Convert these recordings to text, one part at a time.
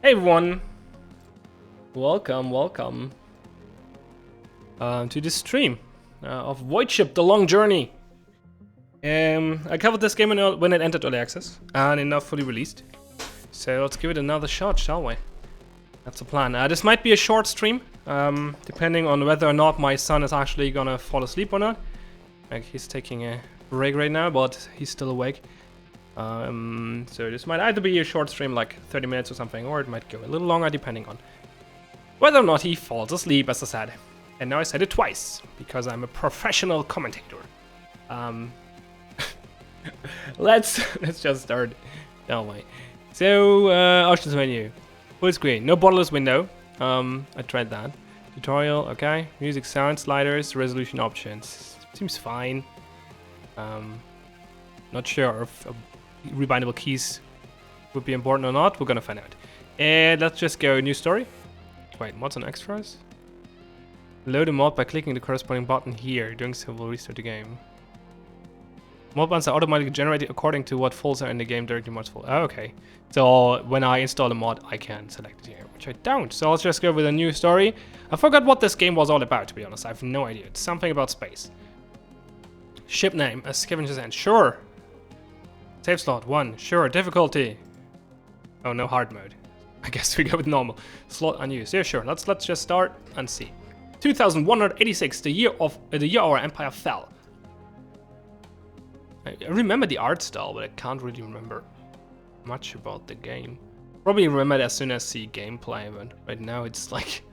Hey everyone, welcome to this stream of Voidship: The Long Journey. I covered this game when it entered early access and it now fully released. So let's give it another shot, shall we? That's the plan. This might be a short stream, depending on whether or not my son is actually gonna fall asleep or not. Like, he's taking a break right now, but he's still awake. So this might either be a short stream, like 30 minutes or something, or it might go a little longer, depending on whether or not he falls asleep, as I said. And now I said it twice, because I'm a professional commentator. Let's just start. Oh my. So, options menu. Full screen. No borderless window. I tried that. Tutorial, okay. Music, sound, sliders, resolution options. Seems fine. Not sure if rebindable keys would be important or not. We're gonna find out. And let's just go new story. Wait, mods and extras? Load a mod by clicking the corresponding button here. Doing so will restart the game. Mod buttons are automatically generated according to what files are in the game directly mods full. Oh, okay. So when I install a mod, I can select it here, which I don't. So let's just go with a new story. I forgot what this game was all about, to be honest. I have no idea. It's something about space. Ship name, a scavenger's end. Sure. Save slot 1. Sure. Difficulty. Oh, no hard mode. I guess we go with normal. Slot unused. Yeah, sure. Let's just start and see. 2186, the year our empire fell. I remember the art style, but I can't really remember much about the game. Probably remember it as soon as I see gameplay, but right now it's like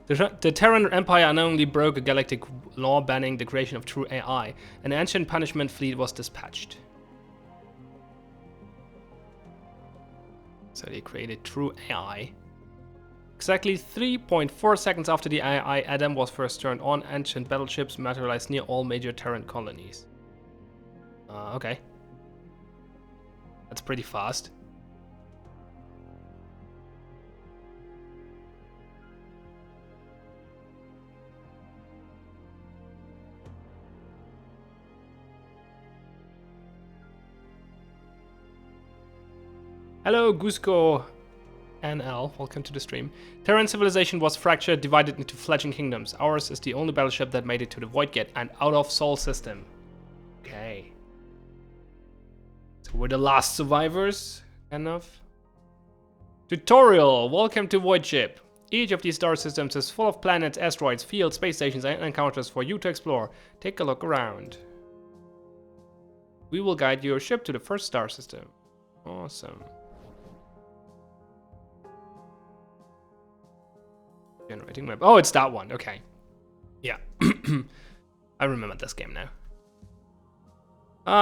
the Terran Empire unknowingly broke a galactic law banning the creation of true AI. An ancient punishment fleet was dispatched. So they created true AI. Exactly 3.4 seconds after the AI Adam was first turned on, ancient battleships materialized near all major Terran colonies. Okay. That's pretty fast. Hello, Gusco NL. Welcome to the stream. Terran civilization was fractured, divided into fledgling kingdoms. Ours is the only battleship that made it to the Void Gate and out of Sol system. Okay. So we're the last survivors, kind of. Tutorial. Welcome to Voidship. Each of these star systems is full of planets, asteroids, fields, space stations, and encounters for you to explore. Take a look around. We will guide your ship to the first star system. Awesome. Generating map. Oh, it's that one. Okay. Yeah. I remember this game now.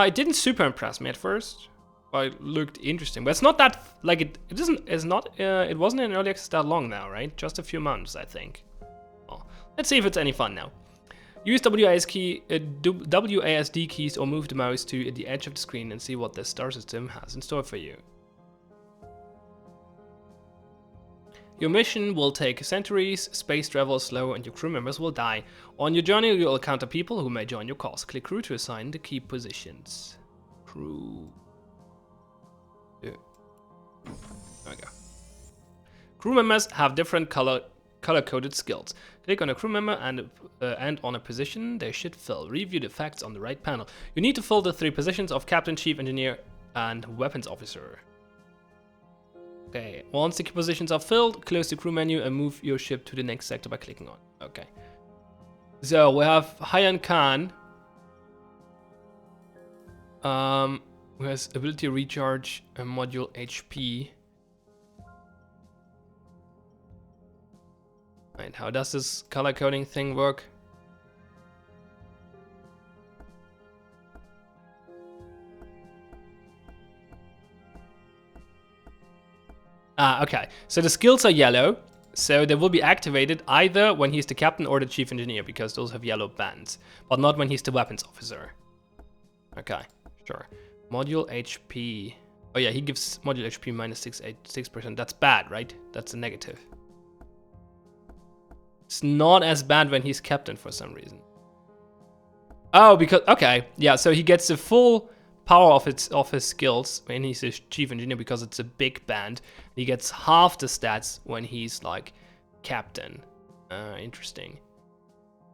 It didn't super impress me at first, but it looked interesting. But it's not that, like, it wasn't in early access that long now, right? Just a few months, I think. Well, let's see if it's any fun now. Use WASD keys or move the mouse to the edge of the screen and see what this star system has in store for you. Your mission will take centuries, space travel is slow, and your crew members will die. On your journey, you'll encounter people who may join your cause. Click crew to assign the key positions. Crew. Yeah. There we go. Crew members have different color-coded skills. Click on a crew member and on a position they should fill. Review the facts on the right panel. You need to fill the 3 positions of Captain, Chief Engineer, and Weapons Officer. Okay, once the key positions are filled, close the crew menu and move your ship to the next sector by clicking on. Okay. So we have Hyan Khan, who has ability recharge and module HP. Right, how does this color coding thing work? Okay, so the skills are yellow, so they will be activated either when he's the captain or the chief engineer, because those have yellow bands, but not when he's the weapons officer. Okay, sure. Module HP. Oh yeah, he gives module HP minus 6%. That's bad, right? That's a negative. It's not as bad when he's captain for some reason. Oh, because, okay, yeah, so he gets the full power of his skills when he's a chief engineer, because it's a big band. He gets half the stats when he's like captain. Interesting.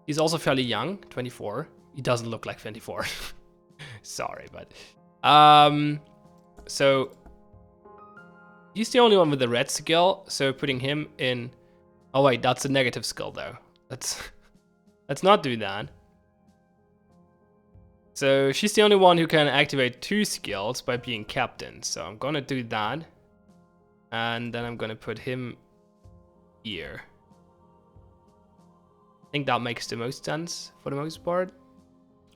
He's also fairly young, 24. He doesn't look like 24. Sorry, but so he's the only one with the red skill. So putting him in. Oh wait, that's a negative skill though. Let's not do that. So she's the only one who can activate 2 skills by being captain. So I'm gonna do that. And then I'm gonna put him here. I think that makes the most sense for the most part.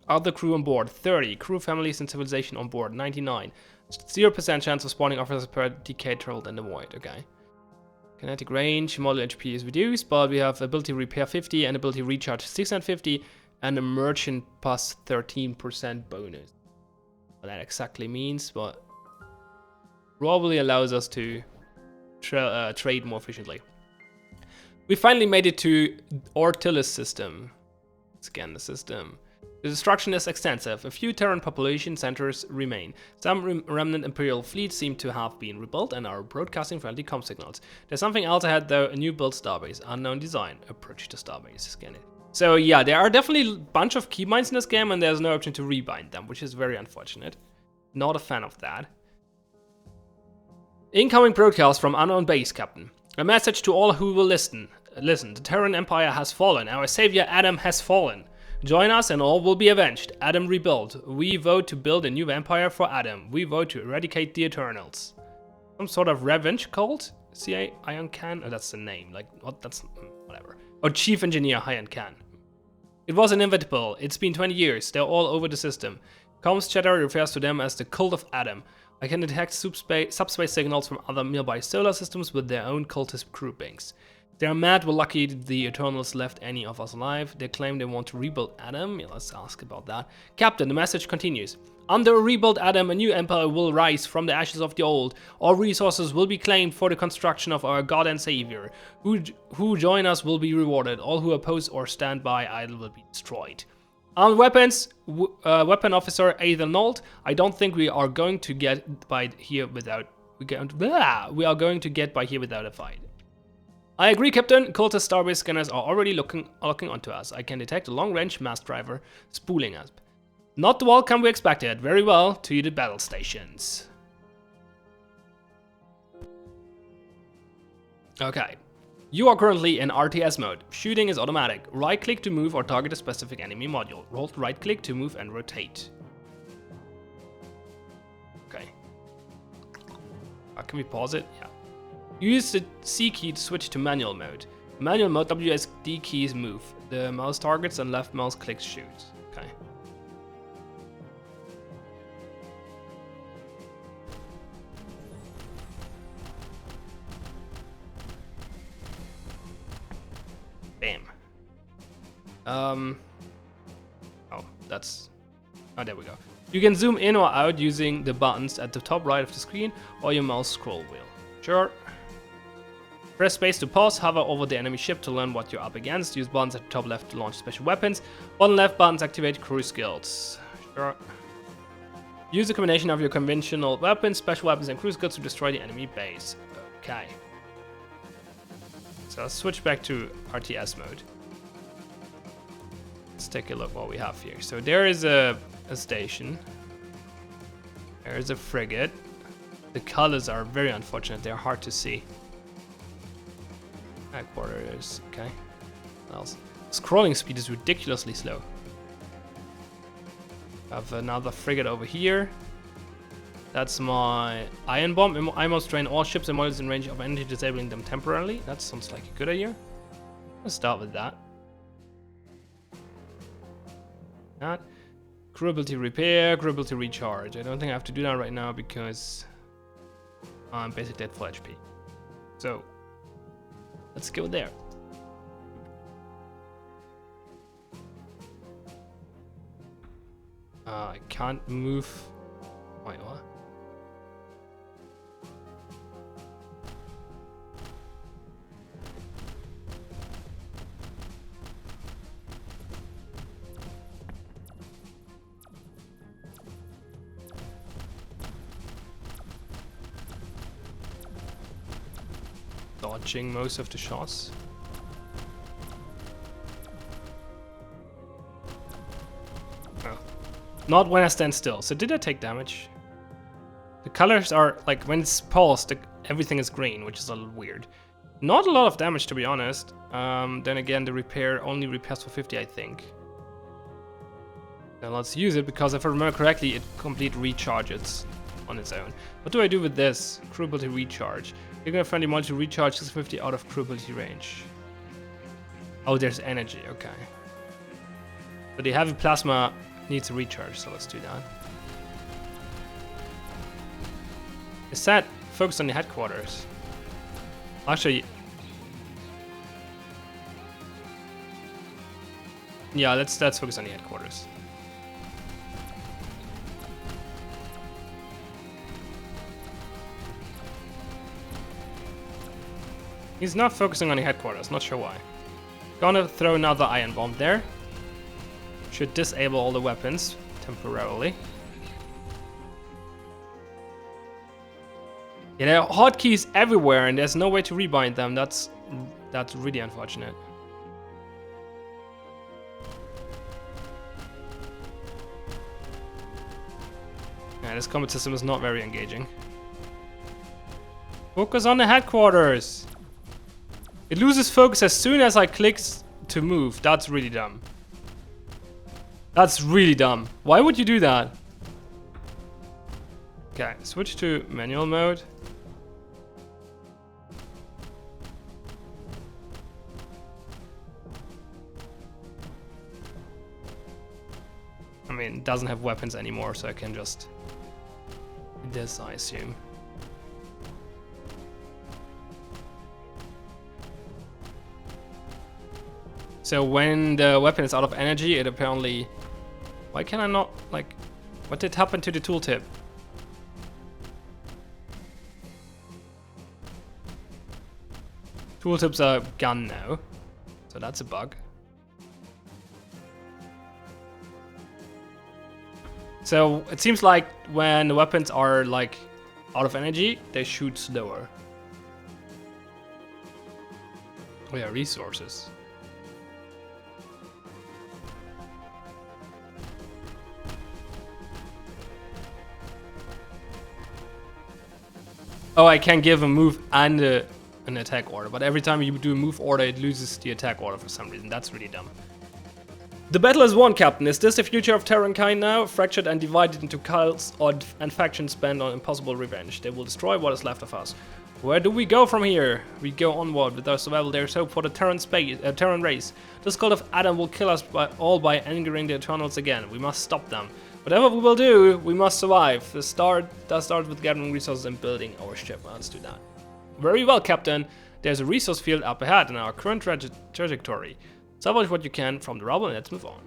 Other crew on board, 30. Crew, families, and civilization on board, 99. 0% chance of spawning officers per decade traveled in the void. Okay. Kinetic range, model HP is reduced, but we have ability repair 50 and ability recharge 650 and a merchant plus 13% bonus. What that exactly means, but probably allows us to trade more efficiently. We finally made it to Ortilis system. Scan the system. The destruction is extensive. A few Terran population centers remain. Some remnant Imperial fleets seem to have been rebuilt and are broadcasting friendly comm signals. There's something else ahead though, a new build starbase, unknown design. Approach the starbase, scan it. So yeah, there are definitely a bunch of keymines in this game and there's no option to rebind them, which is very unfortunate. Not a fan of that. Incoming broadcast from unknown base, Captain. A message to all who will listen. Listen, the Terran Empire has fallen. Our savior Adam has fallen. Join us and all will be avenged. Adam rebuilt. We vote to build a new empire for Adam. We vote to eradicate the Eternals. Some sort of revenge cult? C.A. Ion Khan? Oh, that's the name. Like, what? That's... whatever. Oh, Chief Engineer Ion Khan. It was inevitable. It's been 20 years. They're all over the system. Comms chatter refers to them as the cult of Adam. I can detect subspace signals from other nearby solar systems with their own cultist groupings. They're mad we're lucky the Eternals left any of us alive. They claim they want to rebuild Adam. Yeah, let's ask about that. Captain, the message continues. Under a rebuilt Adam, a new empire will rise from the ashes of the old. All resources will be claimed for the construction of our God and Savior. Who join us will be rewarded. All who oppose or stand by idle will be destroyed. Armed weapons, weapon officer Aethan Nolt. I don't think we are going to get by here without we are going to get by here without a fight. I agree, Captain. Cultist starbase scanners are already looking onto us. I can detect a long-range mass driver spooling us. Not the welcome we expected. Very well, to the battle stations. Okay. You are currently in RTS mode. Shooting is automatic. Right-click to move or target a specific enemy module. Hold right-click to move and rotate. Okay. Can we pause it? Yeah. Use the C key to switch to manual mode. Manual mode, WSD keys move. The mouse targets and left mouse clicks shoot. Okay. Bam. Oh, that's... Oh, there we go. You can zoom in or out using the buttons at the top right of the screen or your mouse scroll wheel. Sure. Press space to pause, hover over the enemy ship to learn what you're up against. Use buttons at the top left to launch special weapons. Bottom left buttons activate crew skills. Sure. Use a combination of your conventional weapons, special weapons, and crew skills to destroy the enemy base. Okay. So let's switch back to RTS mode. Let's take a look what we have here. So there is a station. There is a frigate. The colors are very unfortunate. They're hard to see. Headquarters, okay. What else? Scrolling speed is ridiculously slow. I have another frigate over here. That's my iron bomb. I must drain all ships and modules in range of energy, disabling them temporarily. That sounds like a good idea. Let's start with that. Crew ability repair, crew ability recharge. I don't think I have to do that right now because I'm basically at full HP. So let's go there. I can't move. Wait, what? dodging most of the shots. Oh. Not when I stand still. So did I take damage? The colors are, like, when it's paused, everything is green, which is a little weird. Not a lot of damage, to be honest. Then again, the repair only repairs for 50, I think. Now let's use it, because if I remember correctly, it complete recharges on its own. What do I do with this? Crew ability recharge. You're gonna find the multi recharge 650 out of crew ability range. Oh, there's energy, okay. But the heavy plasma needs a recharge, so let's do that. Is that focused on the headquarters? Actually, yeah, let's focus on the headquarters. He's not focusing on the headquarters, not sure why. Gonna throw another ion bomb there. Should disable all the weapons temporarily. Yeah, there are hotkeys everywhere and there's no way to rebind them. That's really unfortunate. Yeah, this combat system is not very engaging. Focus on the headquarters! It loses focus as soon as I click to move. That's really dumb. That's really dumb. Why would you do that? Okay, switch to manual mode. I mean, it doesn't have weapons anymore, so I can just do this, I assume. So when the weapon is out of energy, it apparently... Why can I not, like... What did happen to the tooltip? Tooltips are gone now. So that's a bug. So it seems like when the weapons are, like, out of energy, they shoot slower. Oh yeah, resources. Oh, I can give a move and an attack order, but every time you do a move order, it loses the attack order for some reason. That's really dumb. The battle is won, Captain. Is this the future of Terrankind now? Fractured and divided into cults and factions bent on impossible revenge. They will destroy what is left of us. Where do we go from here? We go onward with our survival. There is hope for the Terran race. This cult of Adam will kill us all by angering the Eternals again. We must stop them. Whatever we will do, we must survive. The start with gathering resources and building our ship. Let's do that. Very well, Captain. There's a resource field up ahead in our current trajectory. Salvage what you can from the rubble and let's move on.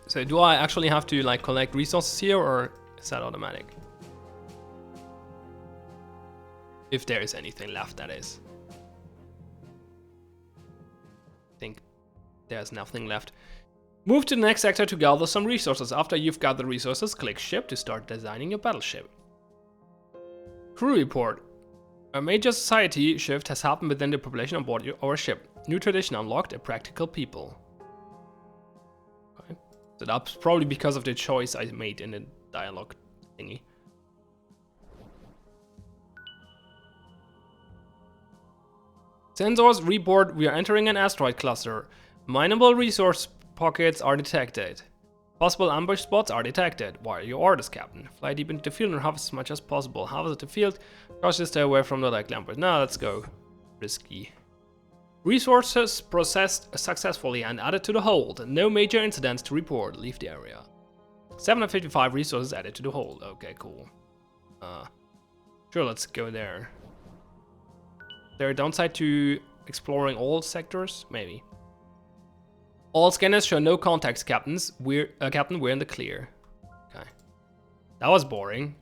So do I actually have to like collect resources here or is that automatic? If there is anything left, that is. I think there's nothing left. Move to the next sector to gather some resources. After you've gathered resources, click ship to start designing your battleship. Crew report. A major society shift has happened within the population on board our ship. New tradition unlocked, a practical people. Okay. So that's probably because of the choice I made in the dialogue thingy. Sensors report we are entering an asteroid cluster. Mineable resource pockets are detected. Possible ambush spots are detected. What are your orders, Captain? Fly deep into the field and harvest as much as possible. Harvest the field, cautiously stay away from the likely ambush. Now let's go. Risky. Resources processed successfully and added to the hold. No major incidents to report. Leave the area. 755 resources added to the hold. Okay, cool. Sure, let's go there. Is there a downside to exploring all sectors? Maybe. All scanners show no contacts, Captain, we're in the clear. Okay. That was boring.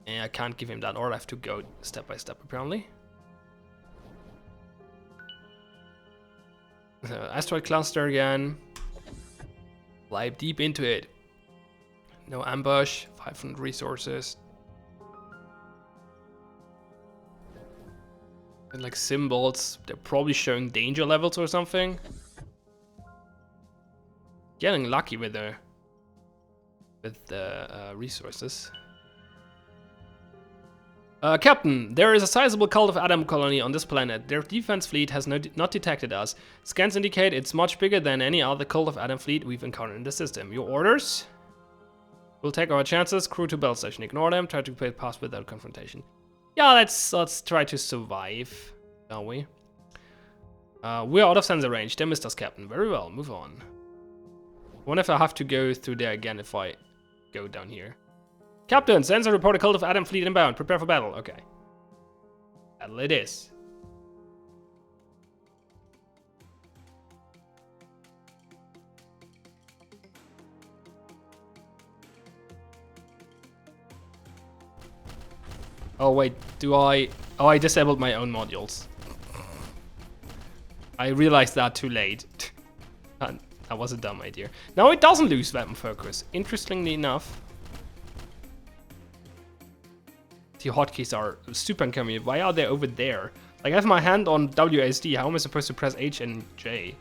And I can't give him that order, I have to go step by step apparently. So, asteroid cluster again. Fly deep into it. No ambush, 500 resources. And like symbols, they're probably showing danger levels or something. Getting lucky with the resources. Captain, there is a sizable cult of Adam colony on this planet. Their defense fleet has not detected us. Scans indicate it's much bigger than any other cult of Adam fleet we've encountered in the system. Your orders? We'll take our chances. Crew to battle station. Ignore them. Try to play past without confrontation. Yeah, let's try to survive, shall we? We're out of sensor range. They missed us, Captain. Very well. Move on. I wonder if I have to go through there again if I go down here. Captain, sensor report a cult of Adam fleet inbound. Prepare for battle. Okay. Battle it is. Oh wait, do I... Oh, I disabled my own modules. I realized that too late. That was a dumb idea. Now it doesn't lose weapon focus. Interestingly enough. The hotkeys are super inconvenient. Why are they over there? Like I have my hand on WASD. How am I supposed to press H and J?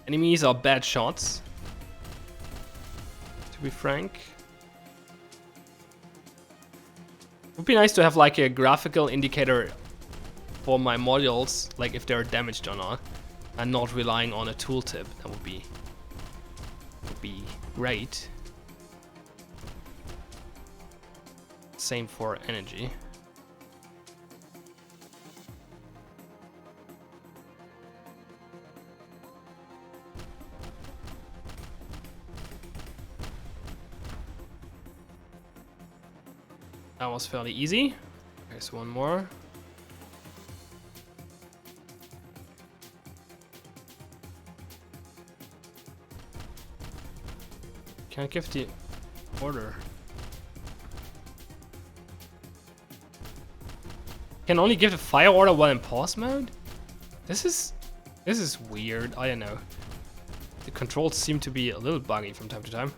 Enemies are bad shots. To be frank. It would be nice to have like a graphical indicator for my modules, like if they're damaged or not, and not relying on a tooltip. That would be great. Same for energy. That was fairly easy. There's one more. Can't give the order. Can only give the fire order while in pause mode? This is weird. I don't know. The controls seem to be a little buggy from time to time.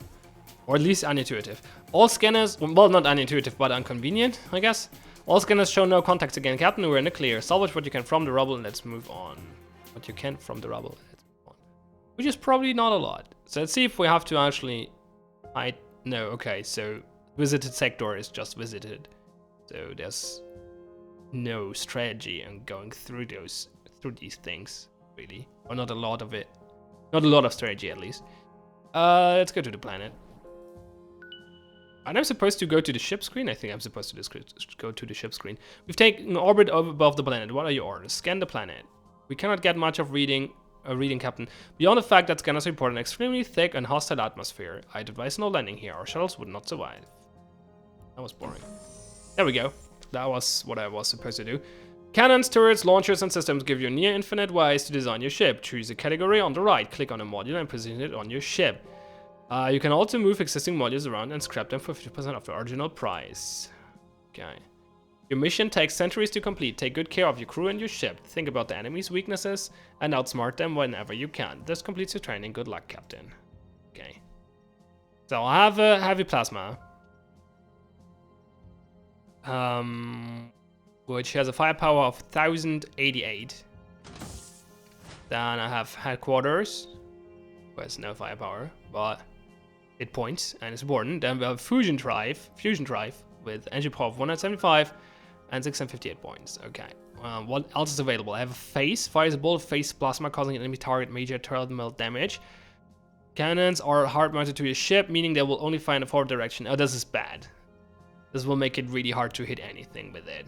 Or at least unintuitive. All scanners, well, not unintuitive, but inconvenient, I guess. All scanners show no contacts again. Captain, we're in the clear. Salvage what you can from the rubble and let's move on. What you can from the rubble, let's move on. Which is probably not a lot. So let's see if we have to actually... No, okay, so visited sector is just visited. So there's no strategy in going through these things, really. Or not a lot of it. Not a lot of strategy, at least. Let's go to the planet. And I'm supposed to go to the ship screen? I think I'm supposed to go to the ship screen. We've taken orbit above the planet. What are your orders? Scan the planet. We cannot get much of reading, Captain. Beyond the fact that scanners report an extremely thick and hostile atmosphere, I'd advise no landing here. Our shuttles would not survive. That was boring. There we go. That was what I was supposed to do. Cannons, turrets, launchers, and systems give you near infinite ways to design your ship. Choose a category on the right, click on a module, and position it on your ship. You can also move existing modules around and scrap them for 50% of the original price. Okay. Your mission takes centuries to complete. Take good care of your crew and your ship. Think about the enemy's weaknesses and outsmart them whenever you can. This completes your training. Good luck, Captain. Okay. So I have a heavy plasma. Which has a firepower of 1088. Then I have headquarters. There's no firepower, but hit points and it's important. Then we have fusion drive with engine power of 175 and 658 points. Okay. What else is available? I have a phase. Fires a bolt of phase plasma, causing an enemy target major thermal damage. Cannons are hard mounted to your ship, meaning they will only fire in a forward direction. Oh, this is bad. This will make it really hard to hit anything with it.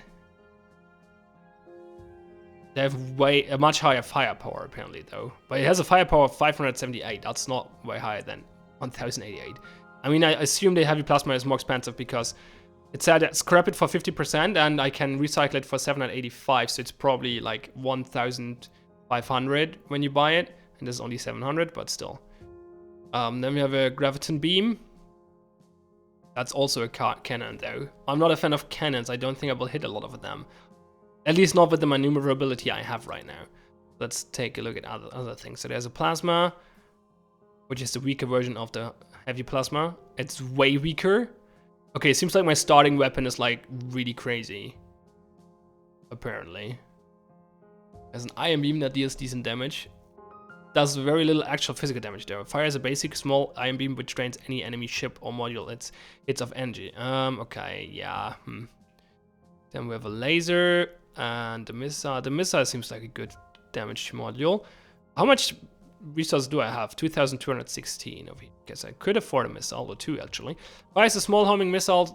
They have a much higher firepower apparently though. But it has a firepower of 578. That's not way higher than 1088. I mean, I assume the heavy plasma is more expensive because it said scrap it for 50% and I can recycle it for 785. So it's probably like 1500 when you buy it. And there's only 700, but still. Then we have a graviton beam. That's also a cannon though. I'm not a fan of cannons. I don't think I will hit a lot of them. At least not with the maneuverability I have right now. Let's take a look at other things. So there's a plasma, which is the weaker version of the Heavy plasma. It's way weaker. Okay, it seems like my starting weapon is like really crazy. Apparently. There's an ion beam that deals decent damage. Does very little actual physical damage though. Fires a basic small ion beam which drains any enemy ship or module its hits of energy. Okay, yeah. Then we have a laser and the missile. The missile seems like a good damage module. How much resources do I have? 2,216 of it. Guess I could afford a missile, or two actually. Fires a small homing missile.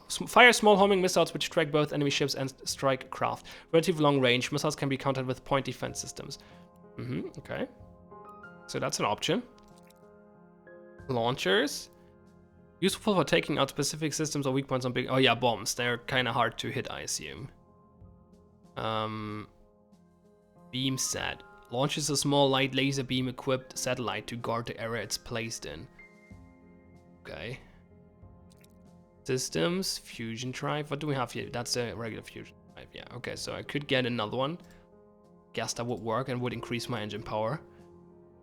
Fire small homing missiles which track both enemy ships and strike craft. Relatively long range. Missiles can be countered with point defense systems. Okay. So that's an option. Launchers. Useful for taking out specific systems or weak points on big... Oh yeah, bombs. They're kind of hard to hit, I assume. Beam set. Launches a small light laser beam equipped satellite to guard the area it's placed in. Okay. Systems. Fusion drive. What do we have here? That's a regular fusion drive. Yeah, okay. So I could get another one. Guess that would work and would increase my engine power.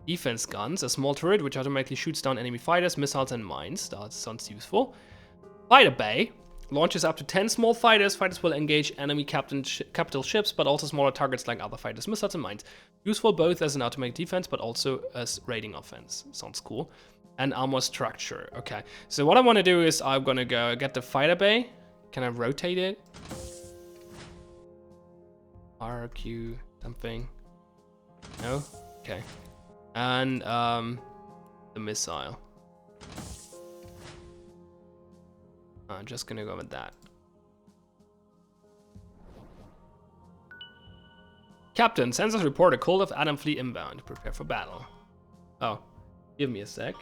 Defense guns, a small turret which automatically shoots down enemy fighters, missiles, and mines. That sounds useful. Fighter bay launches up to 10 small fighters. Fighters will engage enemy capital ships, but also smaller targets like other fighters, missiles, and mines. Useful both as an automatic defense, but also as raiding offense. Sounds cool. And armor structure. Okay, so what I want to do is I'm gonna go get the fighter bay. Can I rotate it? RQ something. No? Okay. And the missile. I'm just gonna go with that. Captain, sensors report a Cold of Adam fleet inbound. Prepare for battle. Oh, give me a sec.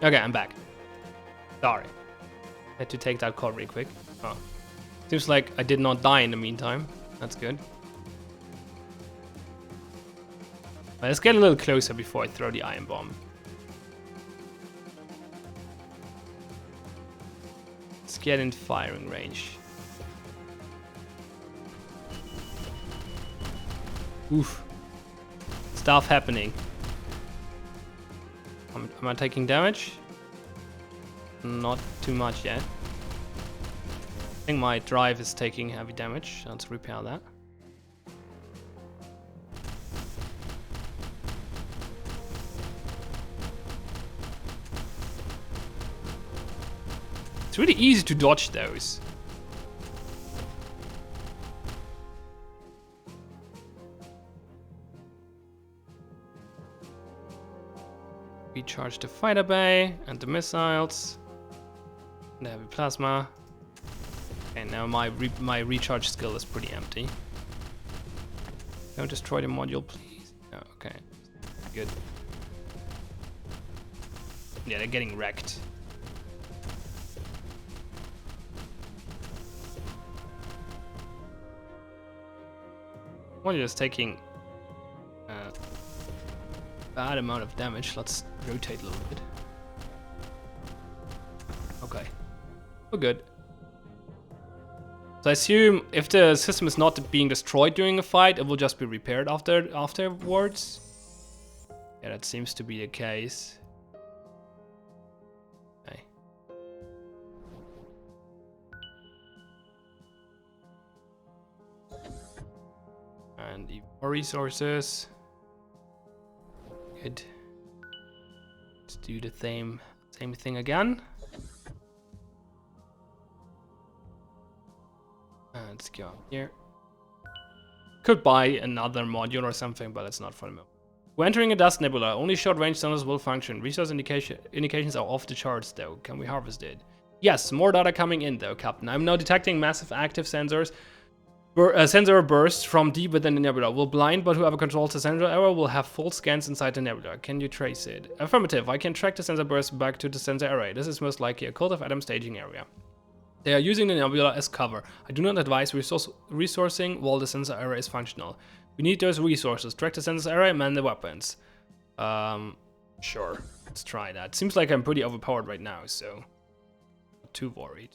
Okay, I'm back. Sorry. Had to take that call real quick. Oh. Seems like I did not die in the meantime. That's good. Let's get a little closer before I throw the iron bomb. Let's get in firing range. Oof. Stuff happening. Am I taking damage? Not too much yet. I think my drive is taking heavy damage. Let's repair that. It's really easy to dodge those. Recharge the fighter bay and the missiles. And the heavy plasma. Okay, now my recharge skill is pretty empty. Don't destroy the module, please. Oh, okay. Good. Yeah, they're getting wrecked. Module is taking bad amount of damage. Let's rotate a little bit. Okay, we're good. So I assume if the system is not being destroyed during a fight, it will just be repaired afterwards. Yeah, that seems to be the case. Okay. And even more resources. Good. Let's do the same thing again. Let's go here. Could buy another module or something, but it's not for the moment. We're entering a dust nebula. Only short-range sensors will function. Resource indications are off the charts, though. Can we harvest it? Yes, more data coming in, though, Captain. I'm now detecting massive active sensors. Sensor bursts from deep within the nebula will blind, but whoever controls the sensor error will have full scans inside the nebula. Can you trace it? Affirmative. I can track the sensor burst back to the sensor array. This is most likely a Cult of Adam staging area. They are using the nebula as cover. I do not advise resourcing while the sensor array is functional. We need those resources. Track the sensor array, man the weapons. Sure. Let's try that. Seems like I'm pretty overpowered right now, so not too worried.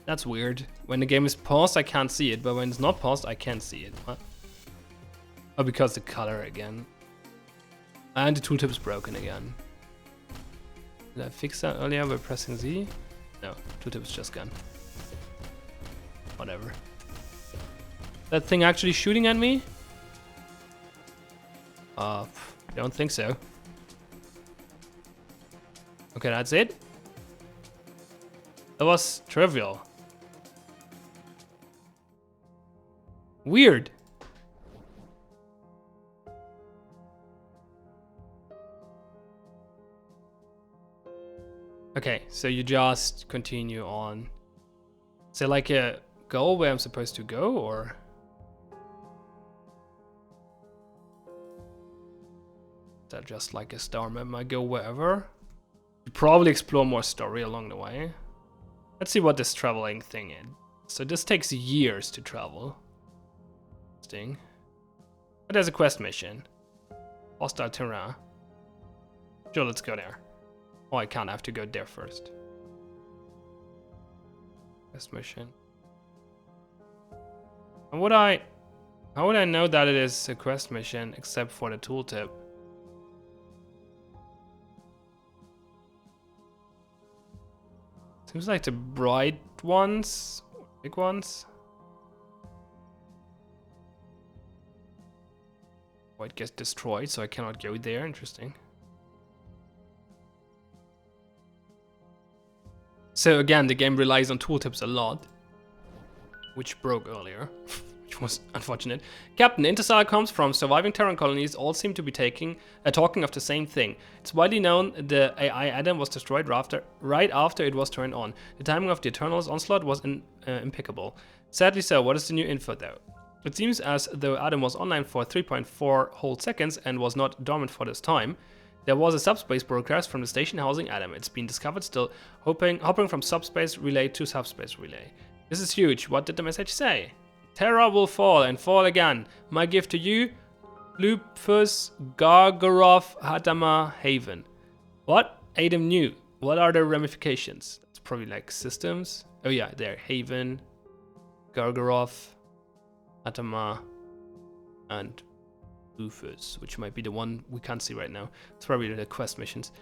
That's weird. When the game is paused, I can't see it, but when it's not paused, I can see it. What? Oh, because the color again. And the tooltip is broken again. Did I fix that earlier by pressing Z? No, tooltip is just gone. Whatever. That thing actually shooting at me? Don't think so. Okay, that's it. That was trivial. Weird. Okay, so you just continue on. Is there like a goal where I'm supposed to go, or? Is that just like a star map? I go wherever? You probably explore more story along the way. Let's see what this traveling thing is. So this takes years to travel. Interesting. But there's a quest mission. Hostile terrain. Sure, let's go there. Oh, I can't. I have to go there first. Quest mission. How would I know that it is a quest mission except for the tooltip? Seems like the bright ones, big ones. Oh, it gets destroyed, so I cannot go there. Interesting. So again, the game relies on tooltips a lot, which broke earlier, which was unfortunate. Captain, interstellar comms from surviving Terran colonies all seem to be talking of the same thing. It's widely known the AI Adam was destroyed right after it was turned on. The timing of the Eternal's onslaught was impeccable. Sadly so. What is the new info though? It seems as though Adam was online for 3.4 whole seconds and was not dormant for this time. There was a subspace broadcast from the station housing Adam. It's been discovered still hopping from subspace relay to subspace relay. This is huge. What did the message say? Terra will fall and fall again. My gift to you, Lupus Gargarov Hatama Haven. What? Adam new. What are the ramifications? It's probably like systems. Oh yeah, there. Haven, Gargarov, Hatama, and Lupus, which might be the one we can't see right now. It's probably the quest missions.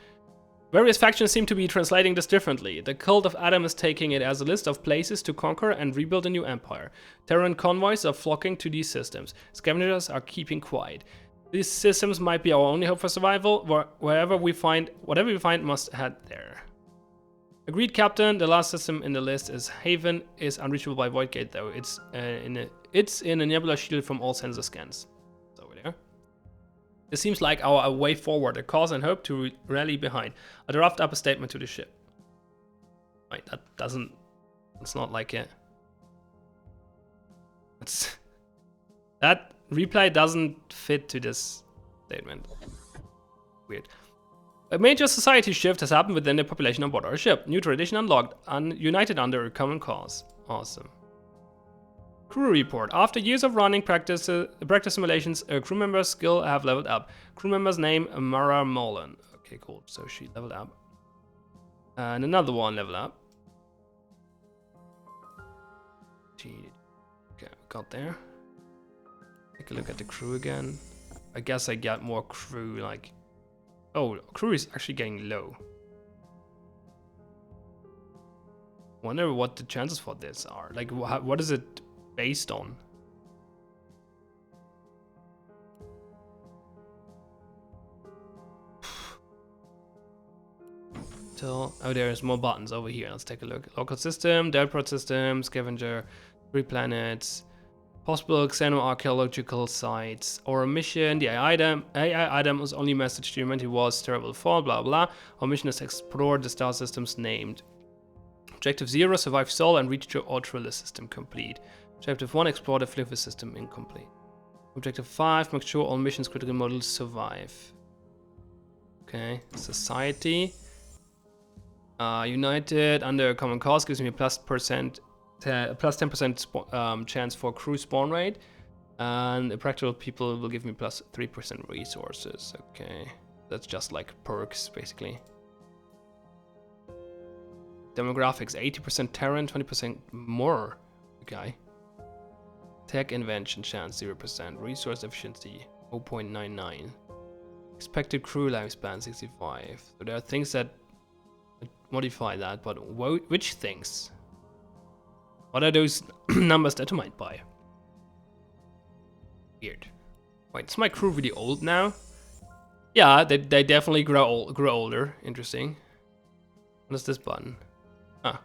Various factions seem to be translating this differently. The Cult of Adam is taking it as a list of places to conquer and rebuild a new empire. Terran convoys are flocking to these systems. Scavengers are keeping quiet. These systems might be our only hope for survival. Whatever we find must head there. Agreed, Captain. The last system in the list is Haven. Is unreachable by Void Gate, though. It's in a nebula shield from all sensor scans. It's over there. This seems like our way forward, a cause and hope to rally behind. I draft up a statement to the ship. Wait, that doesn't... It's not like a... That reply doesn't fit to this statement. Weird. A major society shift has happened within the population on board our ship. New tradition unlocked, united under a common cause. Awesome. Crew report. After years of running practice simulations, crew members' skill have leveled up. Crew member's name, Mara Molan. Okay, cool. So she leveled up. And another one leveled up. Okay, got there. Take a look at the crew again. I guess I got more crew, like... Oh, crew is actually getting low. Wonder what the chances for this are. Like, what is it based on? So, oh, there's more buttons over here. Let's take a look. Local system, Delport system, scavenger, 3 planets, possible xenoarchaeological sites, or a mission. The AI item was only message to humanity was terrible fall, blah blah. Our mission is to explore the star systems named. Objective 0, survive Sol and reach your Ultralis system complete. Objective 1, explore the Fliffy system incomplete. Objective 5, make sure all missions critical models survive. Okay, society. United under a common cause gives me a plus 10% chance for crew spawn rate, and the practical people will give me plus 3% resources. Okay, that's just like perks basically. Demographics 80% Terran, 20% more. Okay. Tech invention chance 0%, resource efficiency 0.99, expected crew lifespan 65. So there are things that modify that, but which things? What are those numbers that I might buy? Weird. Wait, is my crew really old now? Yeah, they definitely grow older. Interesting. What is this button? Ah.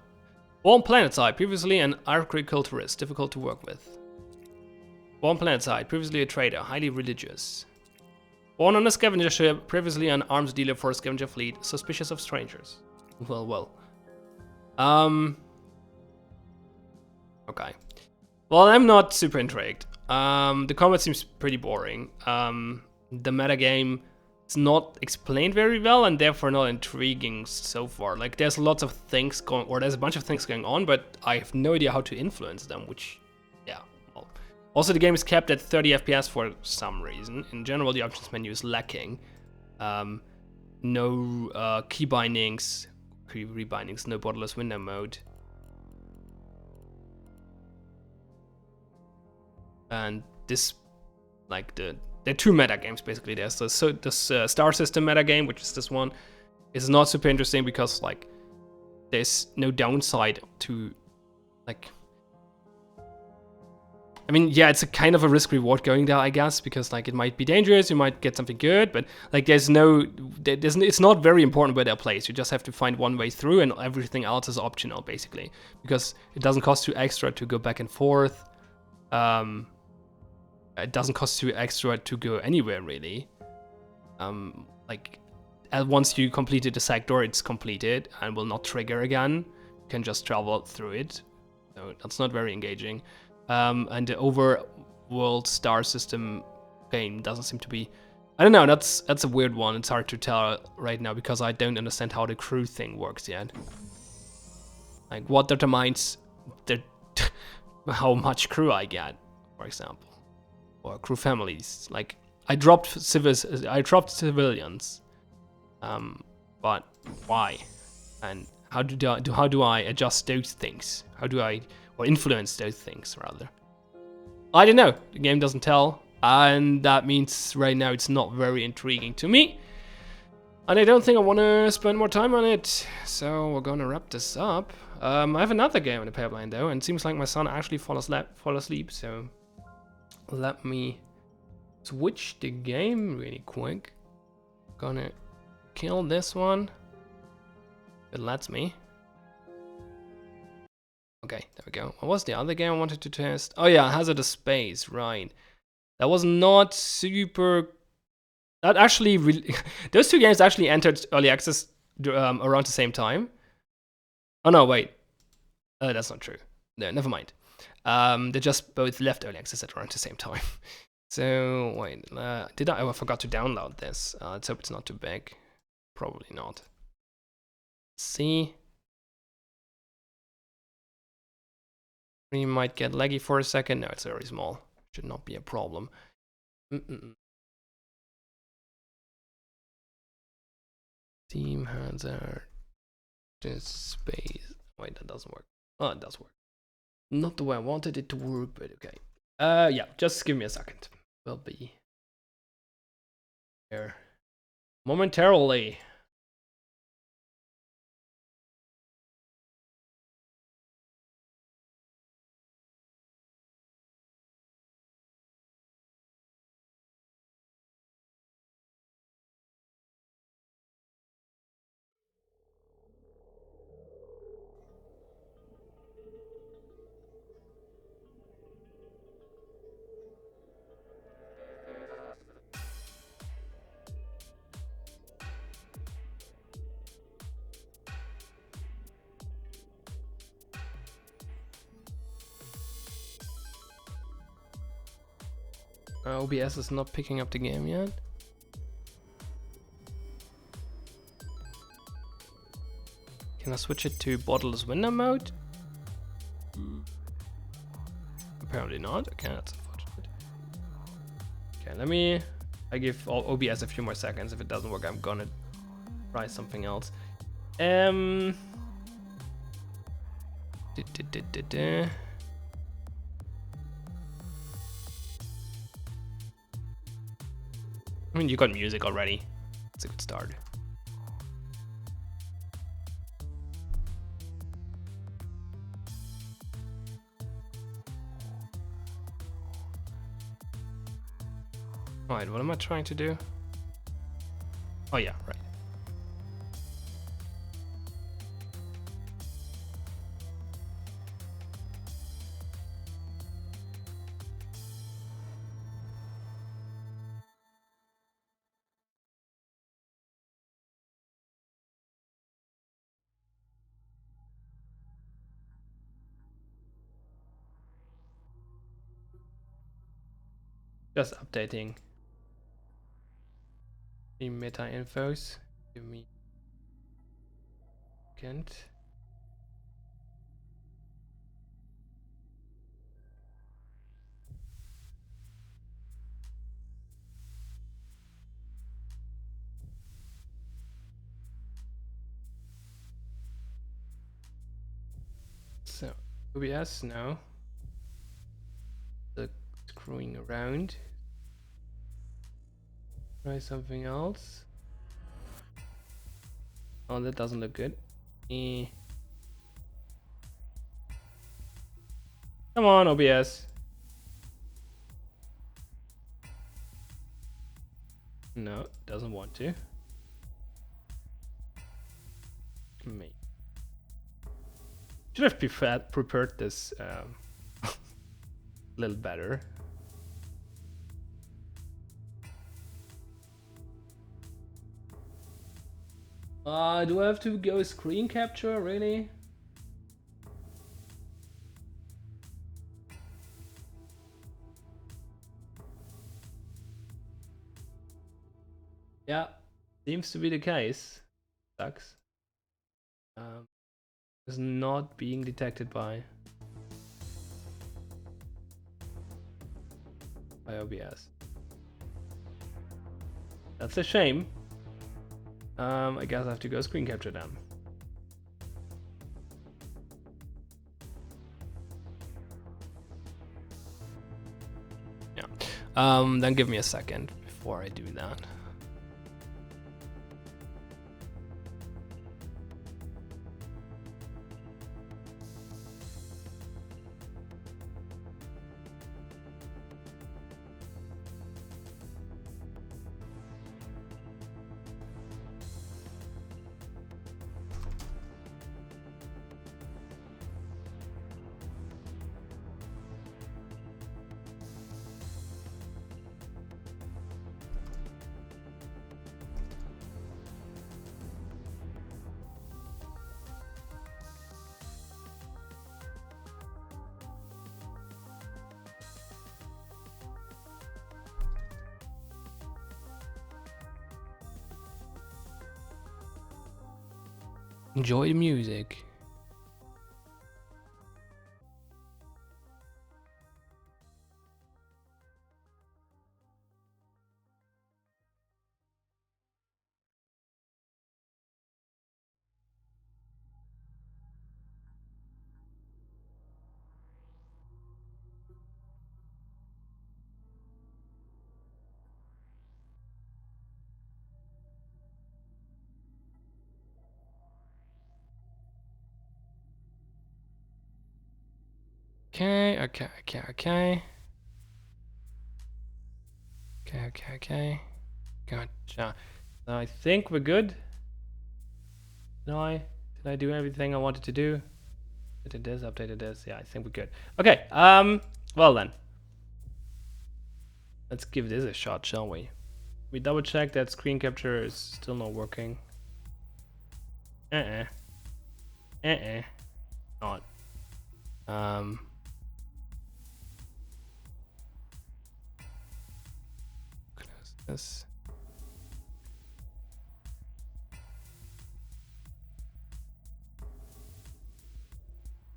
Born planet side, previously an agriculturist, difficult to work with. Born planet side, previously a trader, highly religious. Born on a scavenger ship, previously an arms dealer for a scavenger fleet, suspicious of strangers. Well. Okay. Well, I'm not super intrigued. The combat seems pretty boring. The metagame is not explained very well and therefore not intriguing so far. Like, there's lots of things going, or there's a bunch of things going on, but I have no idea how to influence them, which, yeah, well. Also, the game is capped at 30 FPS for some reason. In general, the options menu is lacking. No key bindings, rebindings, no borderless window mode. And this, like, there are two meta games basically. There's this star system meta game, which is this one. It's not super interesting because, like, there's no downside to, like, I mean, yeah, it's a kind of a risk reward going there, I guess, because, like, it might be dangerous, you might get something good, but, like, it's not very important where they're placed. You just have to find one way through, and everything else is optional, basically, because it doesn't cost you extra to go back and forth. It doesn't cost you extra to go anywhere, really. Like, once you completed the sector, it's completed and will not trigger again. You can just travel through it. So that's not very engaging. And the overworld star system game doesn't seem to be... I don't know, that's a weird one. It's hard to tell right now because I don't understand how the crew thing works yet. Like, what determines how much crew I get, for example. Or crew families. Like, I dropped civilians. But why? And how do I adjust those things? How do I, or influence those things rather? I don't know. The game doesn't tell, and that means right now it's not very intriguing to me. And I don't think I want to spend more time on it. So we're gonna wrap this up. I have another game in the pipeline though, and it seems like my son actually fall asleep. So let me switch the game really quick. Gonna kill this one. It lets me. Okay, there we go. What was the other game I wanted to test? Oh yeah, Hazardous Space, right. That was not super... That actually... Those two games actually entered early access around the same time. Oh no, wait. That's not true. No, never mind. They just both left early access at around the same time. So, wait, did I? Oh, I forgot to download this. Let's hope it's not too big. Probably not. Let's see. We might get laggy for a second. No, it's very small. Should not be a problem. Team Hazardous Space. Wait, that doesn't work. Oh, it does work. Not the way I wanted it to work, but okay. Yeah, just give me a second. We'll be here. Momentarily. OBS is not picking up the game yet. Can I switch it to bottleless window mode? Apparently not. Okay, that's unfortunate. Okay, I give OBS a few more seconds. If it doesn't work, I'm gonna try something else. I mean, you got music already. It's a good start. Alright, what am I trying to do? Oh yeah, right. Just updating the meta infos. Give me a second. So, OBS now. The screwing around. Try something else. Oh, that doesn't look good. Come on, OBS. No, doesn't want to. Me. Should have prepared this a little better. Do I have to go screen capture, really? Yeah, seems to be the case. Sucks. Is not being detected by OBS. That's a shame. I guess I have to go screen capture them. Yeah. Then give me a second before I do that. Enjoy the music. Okay. Gotcha. So I think we're good. Did I do everything I wanted to do? Updated this. Yeah, I think we're good. Okay. Well then. Let's give this a shot, shall we? We double check that screen capture is still not working. Not. Close this.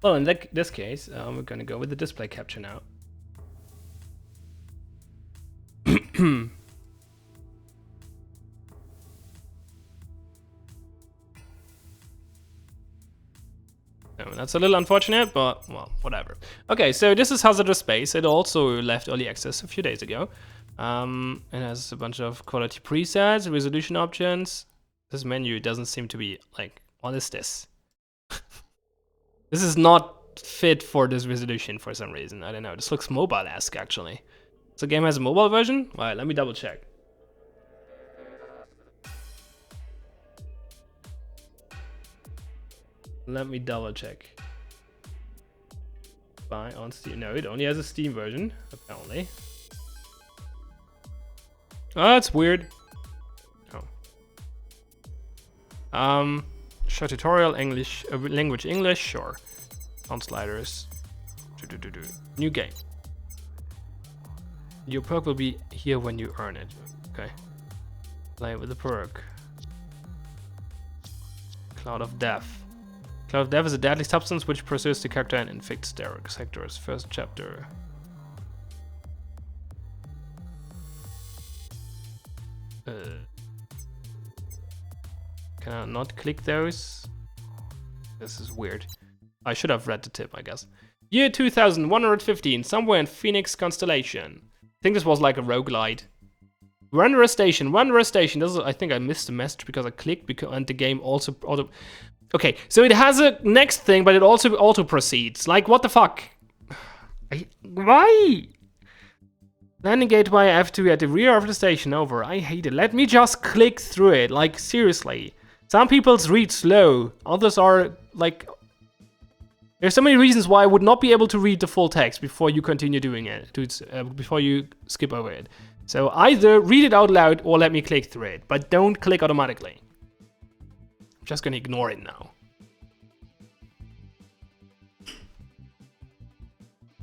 Well, in this case, we're gonna go with the display capture now. That's a little unfortunate, but well, whatever. Okay, so this is Hazardous Space. It also left early access a few days ago. It has a bunch of quality presets, resolution options. This menu doesn't seem to be like, what is this? This is not fit for this resolution for some reason. I don't know. This looks mobile-esque actually. So the game has a mobile version? Alright, let me double check. Let me double check. Buy on Steam. No, it only has a Steam version, apparently. Oh, that's weird. Oh. Show tutorial English, language English, sure. Sound sliders. New game. Your perk will be here when you earn it. Okay. Play with the perk. Cloud of Death. Cloud of Death is a deadly substance which pursues the character and infects their sectors. First chapter. Can I not click those? This is weird. I should have read the tip, I guess. Year 2115, somewhere in Phoenix Constellation. I think this was like a roguelite. Render a station. This is, I think I missed the message because I clicked and the game also auto. Okay, so it has a next thing, but it also auto proceeds. Like, what the fuck? Why? Landing gateway F2 at the rear of the station. Over. I hate it. Let me just click through it. Like, seriously. Some people's read slow. Others are like. There's so many reasons why I would not be able to read the full text before you continue doing it. Before you skip over it. So either read it out loud or let me click through it. But don't click automatically. I'm just gonna ignore it now.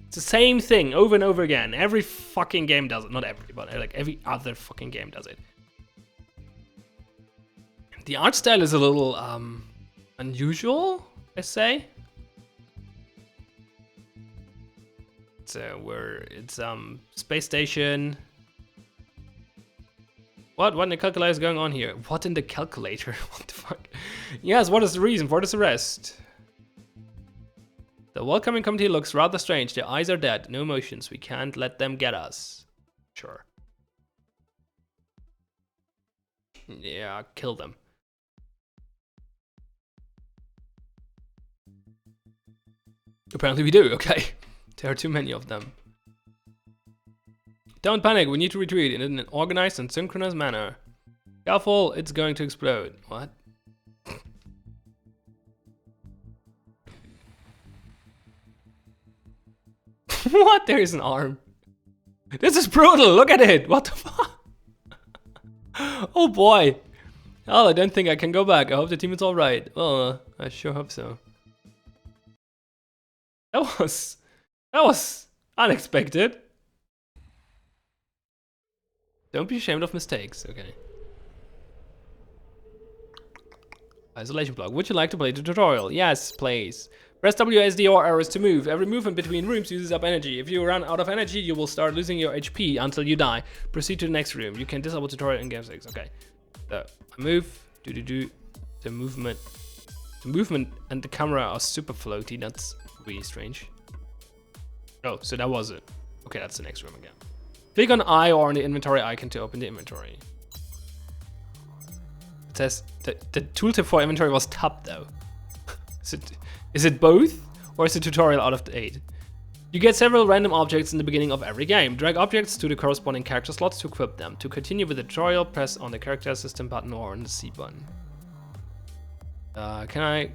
It's the same thing over and over again. Every fucking game does it. Not every, but like every other fucking game does it. The art style is a little unusual, I say. So it's space station. What in the calculator is going on here? What in the calculator? What the fuck? Yes, what is the reason for this arrest? The welcoming committee looks rather strange. Their eyes are dead, no emotions. We can't let them get us. Sure. Yeah, kill them. Apparently we do, okay. There are too many of them. Don't panic, we need to retreat in an organized and synchronous manner. Careful, it's going to explode. What? What? There is an arm. This is brutal, look at it! What the fuck? Oh boy. Oh, I don't think I can go back. I hope the team is alright. Well, I sure hope so. That was unexpected. Don't be ashamed of mistakes, okay. Isolation block. Would you like to play the tutorial? Yes, please. Press WSD or arrows to move. Every movement between rooms uses up energy. If you run out of energy, you will start losing your HP until you die. Proceed to the next room. You can disable tutorial in game 6. Okay. So, I move. The movement. The movement and the camera are super floaty. That's really strange. Oh, so that was it. Okay, that's the next room again. Click on I or on the inventory icon to open the inventory. It says the tooltip for inventory was tab though. Is it both or is the tutorial out of date? You get several random objects in the beginning of every game. Drag objects to the corresponding character slots to equip them. To continue with the tutorial, press on the character assistant button or on the C button. Can I...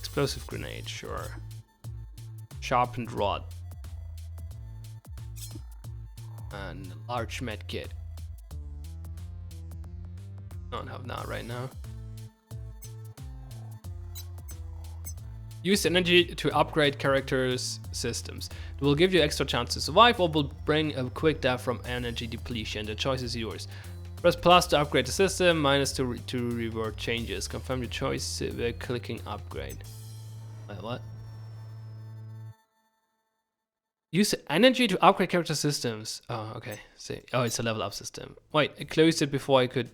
Explosive grenade, sure. Sharpened rod. And a large med kit. Don't have that right now. Use energy to upgrade characters' systems. It will give you extra chance to survive or will bring a quick death from energy depletion. The choice is yours. Press plus to upgrade the system, minus to revert changes. Confirm your choice by clicking upgrade. Wait, what? Use energy to upgrade character systems. Oh, okay. See. Oh, it's a level up system. Wait, I closed it before I could.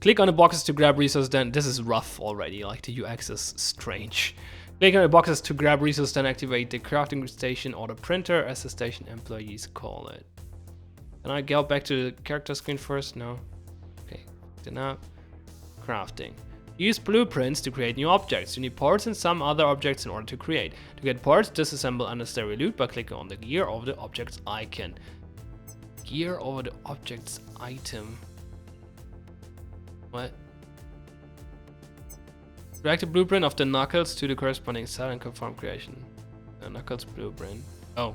Click on the boxes to grab resources, then this is rough already, like the UX is strange. Click on the boxes to grab resources, then activate the crafting station or the printer, as the station employees call it. Can I go back to the character screen first? No. Okay, then now, crafting. Use blueprints to create new objects. You need parts and some other objects in order to create. To get parts, disassemble unnecessary loot by clicking on the gear over the object's icon. Gear over the object's item. What? Drag the blueprint of the knuckles to the corresponding cell and confirm creation. The knuckles blueprint. Oh,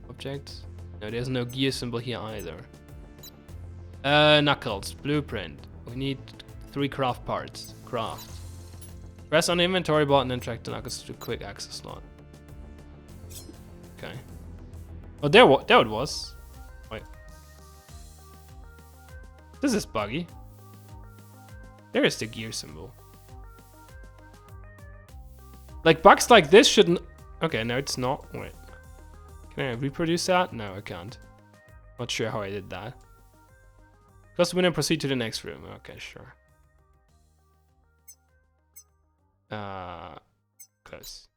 objects? No, there's no gear symbol here either. Knuckles blueprint. We need 3 craft parts. Craft. Press on the inventory button and drag the knuckles to the quick access slot. Okay. Oh, there it was. Wait. This is buggy. There is the gear symbol. Like bugs like this shouldn't. Okay, no, it's not. Wait. Can I reproduce that? No, I can't. Not sure how I did that. Just win and proceed to the next room. Okay, sure. Close.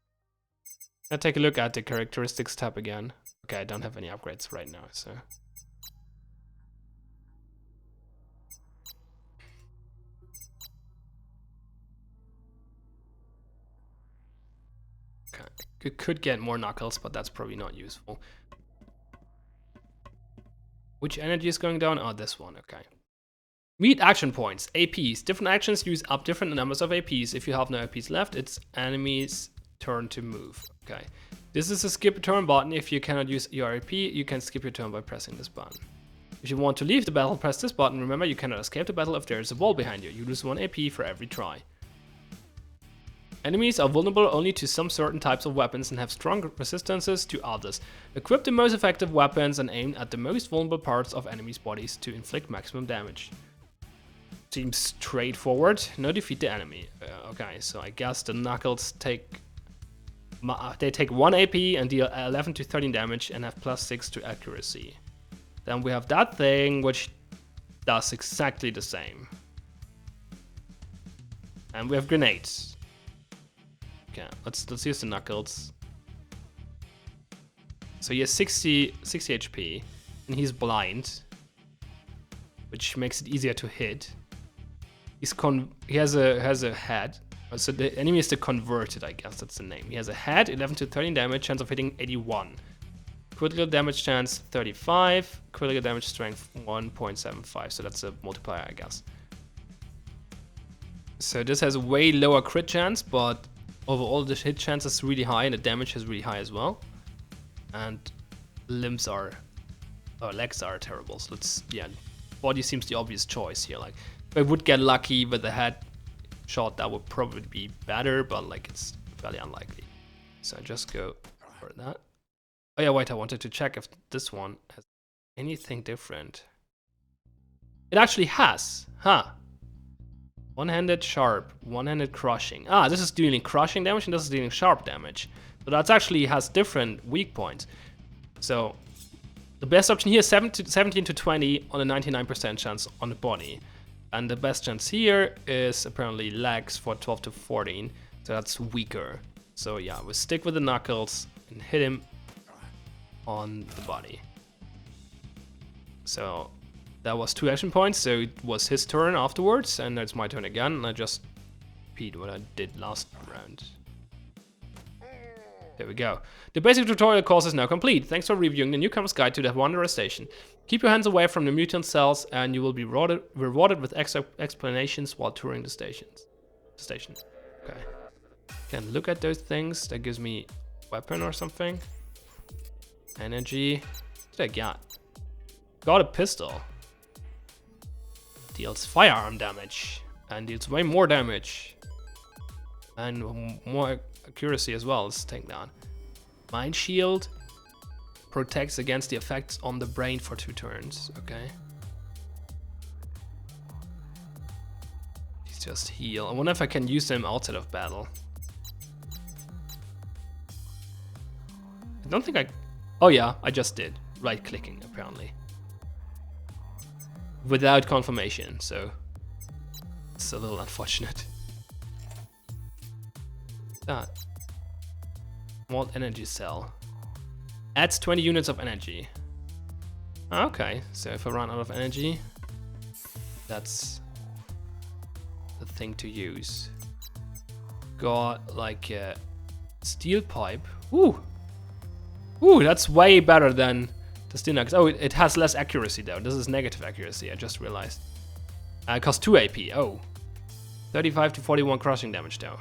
Now take a look at the characteristics tab again. Okay, I don't have any upgrades right now, so. Okay, could get more knuckles, but that's probably not useful. Which energy is going down? Oh, this one, okay. Meet action points, APs. Different actions use up different numbers of APs. If you have no APs left, it's enemy's turn to move. Okay. This is a skip turn button. If you cannot use your AP, you can skip your turn by pressing this button. If you want to leave the battle, press this button. Remember, you cannot escape the battle if there is a wall behind you. You lose 1 AP for every try. Enemies are vulnerable only to some certain types of weapons and have strong resistances to others. Equip the most effective weapons and aim at the most vulnerable parts of enemies' bodies to inflict maximum damage. Seems straightforward. No, defeat the enemy. Okay, so I guess the knuckles take 1 AP and deal 11 to 13 damage and have +6 to accuracy. Then we have that thing which does exactly the same. And we have grenades. Okay, let's use the knuckles. So he has 60 HP and he's blind, which makes it easier to hit. He has a head. So the enemy is the converted, I guess that's the name. He has a head, 11 to 13 damage, chance of hitting 81. Critical damage chance 35, critical damage strength 1.75. So that's a multiplier, I guess. So this has a way lower crit chance, but overall the hit chance is really high and the damage is really high as well. And legs are terrible. So body seems the obvious choice here. Like, if I would get lucky with the head shot, that would probably be better, but like it's fairly unlikely. So I just go for that. Oh yeah, wait, I wanted to check if this one has anything different. It actually has, huh? One-handed sharp, one-handed crushing. Ah, this is dealing crushing damage and this is dealing sharp damage. So that actually has different weak points. So the best option here is 17 to 20 on a 99% chance on the body. And the best chance here is apparently legs for 12 to 14. So that's weaker. So yeah, we'll stick with the knuckles and hit him on the body. So that was 2 action points. So it was his turn afterwards. And now it's my turn again. And I just repeat what I did last round. There we go. The basic tutorial course is now complete. Thanks for reviewing the Newcomer's Guide to the Wanderer Station. Keep your hands away from the mutant cells and you will be rewarded with extra explanations while touring the station. Okay. Can look at those things. That gives me weapon or something. Energy. What did I get? Got a pistol. Deals firearm damage. And deals way more damage. And more accuracy as well. Let's take that. Mind shield. Protects against the effects on the brain for 2 turns. Okay. He's just heal. I wonder if I can use them outside of battle. I don't think I... Oh yeah, I just did. Right clicking apparently. Without confirmation, so... It's a little unfortunate. That. Small energy cell. Adds 20 units of energy. Okay, so if I run out of energy, that's the thing to use. Got like a steel pipe. Ooh! Ooh, that's way better than the steel knuckles. Oh, it has less accuracy though. This is negative accuracy, I just realized. It costs 2 AP, oh. 35 to 41 crushing damage though.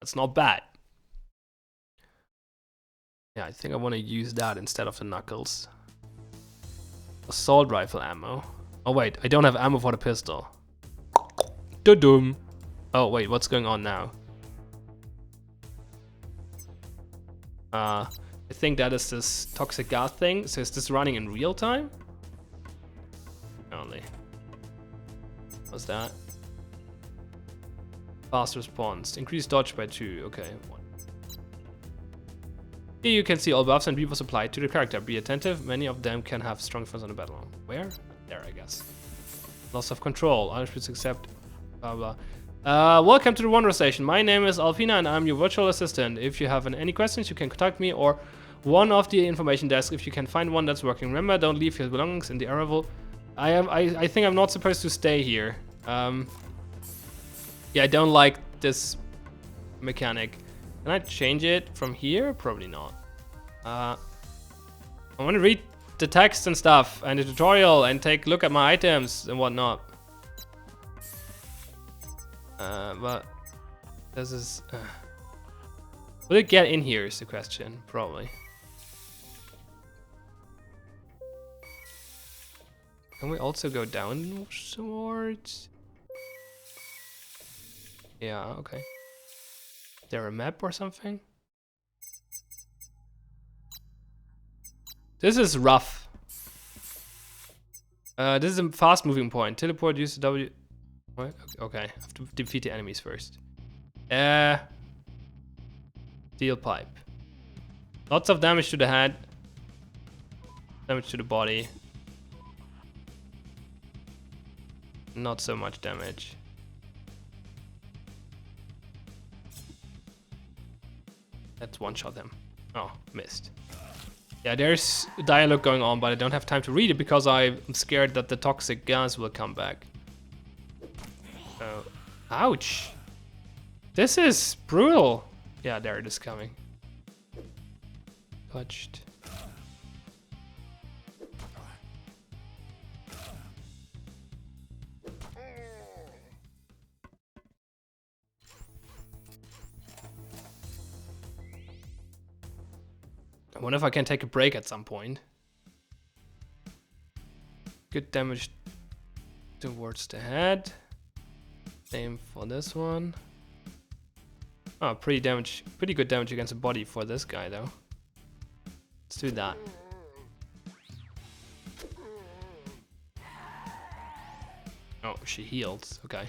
That's not bad. Yeah, I think I want to use that instead of the knuckles. Assault rifle ammo. Oh wait, I don't have ammo for the pistol. Da-dum. Oh wait, what's going on now? I think that is this toxic gas thing. So is this running in real time? Only. What's that? Fast response. Increase dodge by 2. Okay. 1. Here you can see all buffs and debuffs applied to the character. Be attentive. Many of them can have strong effects on the battle. Where? There, I guess. Loss of control. Unrestricted accept. Blah blah. Welcome to the Wanderer Station. My name is Alfina and I'm your virtual assistant. If you have any questions, you can contact me or one of the information desks if you can find one that's working. Remember, don't leave your belongings in the arrival. I think I'm not supposed to stay here. Yeah, I don't like this mechanic. Can I change it from here? Probably not. I want to read the text and stuff and the tutorial and take a look at my items and whatnot. But this is... will it get in here is the question, probably. Can we also go downwards? Yeah, okay. Is there a map or something? This is rough. This is a fast moving point. Teleport, use the W... What? Okay, I have to defeat the enemies first. Steel pipe. Lots of damage to the head. Damage to the body. Not so much damage. Let's one-shot them. Oh, missed. Yeah, there's dialogue going on, but I don't have time to read it because I'm scared that the toxic gas will come back. Oh, ouch. This is brutal. Yeah, there it is coming. Touched. I wonder if I can take a break at some point. Good damage towards the head. Same for this one. Oh, pretty good damage against the body for this guy though. Let's do that. Oh, she healed. Okay.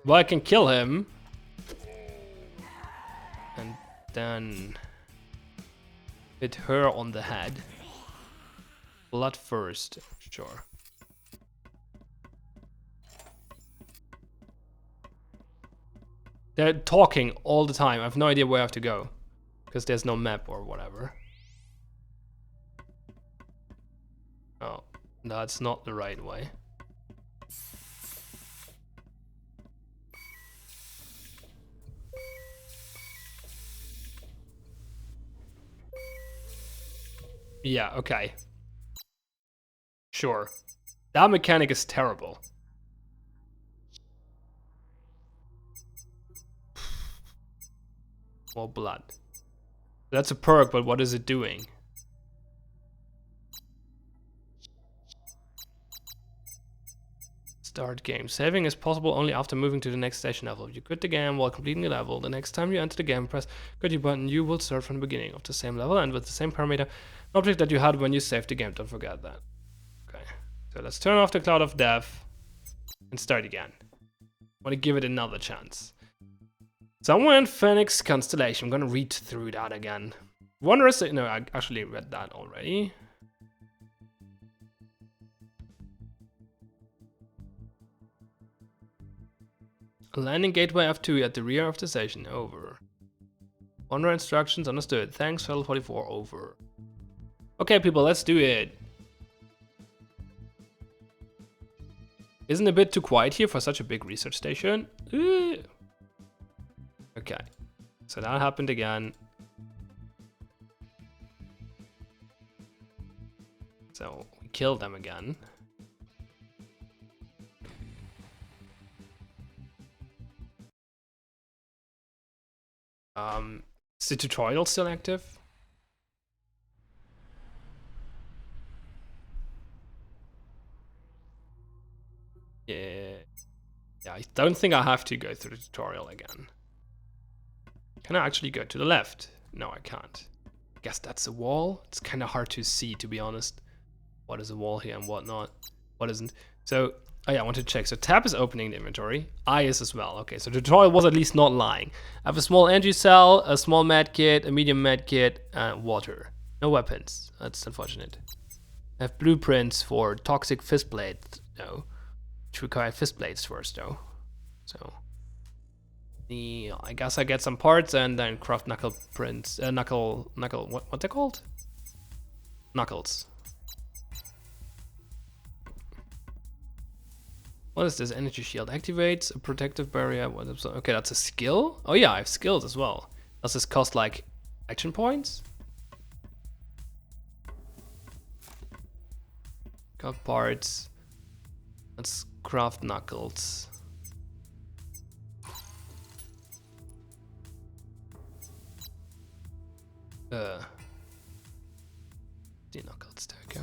Well, I can kill him. And then hit her on the head. Blood first, sure. They're talking all the time. I have no idea where I have to go. Because there's no map or whatever. Oh, that's not the right way. Yeah, okay. Sure. That mechanic is terrible. More blood. That's a perk, but what is it doing? Start game. Saving is possible only after moving to the next station level. If you quit the game while completing the level, the next time you enter the game, press quit button, you will start from the beginning of the same level and with the same parameter object that you had when you saved the game. Don't forget that. Okay. So let's turn off the cloud of death and start again. Want to give it another chance. Somewhere in Phoenix Constellation. I'm gonna read through that again. Wondrous. No, I actually read that already. Landing gateway F2 at the rear of the station. Over. Honor instructions understood. Thanks, Shuttle 44. Over. Okay, people, let's do it. Isn't it a bit too quiet here for such a big research station? Okay. So that happened again. So we killed them again. Is the tutorial still active? Yeah. Yeah, I don't think I have to go through the tutorial again. Can I actually go to the left? No, I can't. I guess that's a wall. It's kind of hard to see, to be honest. What is a wall here and what not? What isn't? So, oh yeah, I want to check. So tab is opening the inventory. I is as well. Okay, so the tutorial was at least not lying. I have a small energy cell, a small med kit, a medium med kit, and water. No weapons. That's unfortunate. I have blueprints for toxic fist blades, though. Which require fist blades first, though. So, I guess I get some parts and then craft knuckle prints. What they're called? Knuckles. What is this? Energy shield activates a protective barrier. Okay, that's a skill. Oh yeah, I have skills as well. Does this cost like action points? Got parts. Let's craft knuckles. The knuckles, there we go.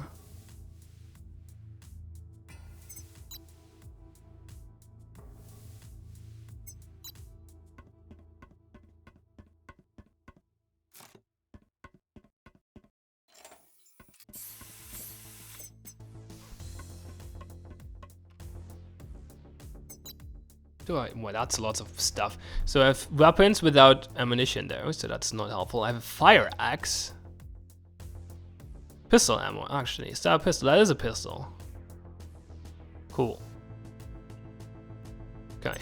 Well, that's lots of stuff. So I have weapons without ammunition though, so that's not helpful. I have a fire axe. Pistol ammo, actually. Is that a pistol? That is a pistol. Cool. Okay.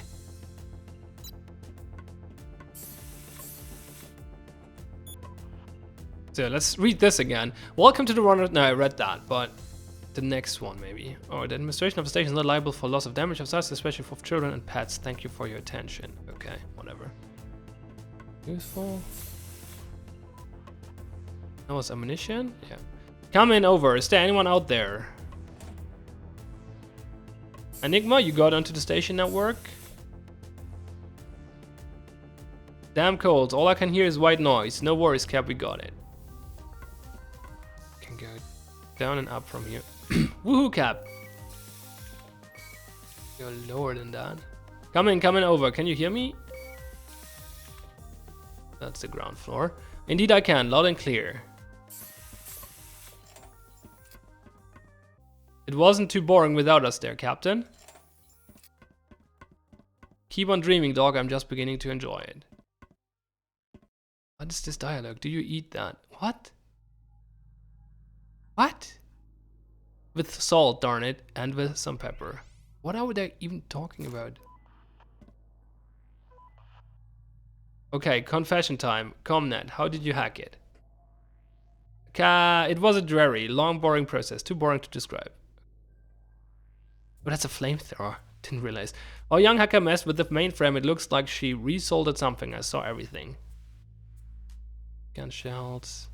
So let's read this again. Welcome to the runner. No, I read that, but the next one maybe. Oh, the administration of the station is not liable for loss of damage of such, especially for children and pets. Thank you for your attention. Okay, whatever. Useful. That was ammunition? Yeah. Coming over. Is there anyone out there? Enigma, you got onto the station network? Damn cold. All I can hear is white noise. No worries, Cap, we got it. Can go down and up from here. Woohoo, Cap. You're lower than that. Coming over. Can you hear me? That's the ground floor. Indeed I can, loud and clear. It wasn't too boring without us there, Captain. Keep on dreaming, dog. I'm just beginning to enjoy it. What is this dialogue? Do you eat that? What? What? With salt, darn it, and with some pepper. What are they even talking about? Okay, confession time. Comnet, how did you hack it? It was a dreary, long, boring process. Too boring to describe. Oh, that's a flamethrower. Didn't realize. Our young hacker messed with the mainframe. It looks like she resoldered something. I saw everything. Gun shells.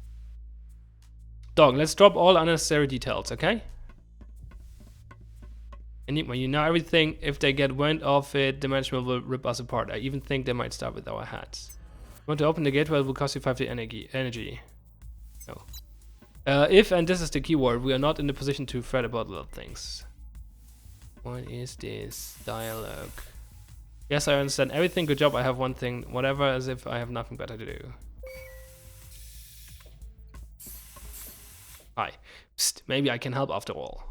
Dog, let's drop all unnecessary details, okay? Enigma, you know everything. If they get wind of it, the management will rip us apart. I even think they might start with our heads. You want to open the gateway, it will cost you 50 energy. No. If, and this is the keyword, we are not in the position to fret about little things. What is this dialogue? Yes, I understand everything. Good job. I have one thing. Whatever, as if I have nothing better to do. Hi. Psst, maybe I can help after all.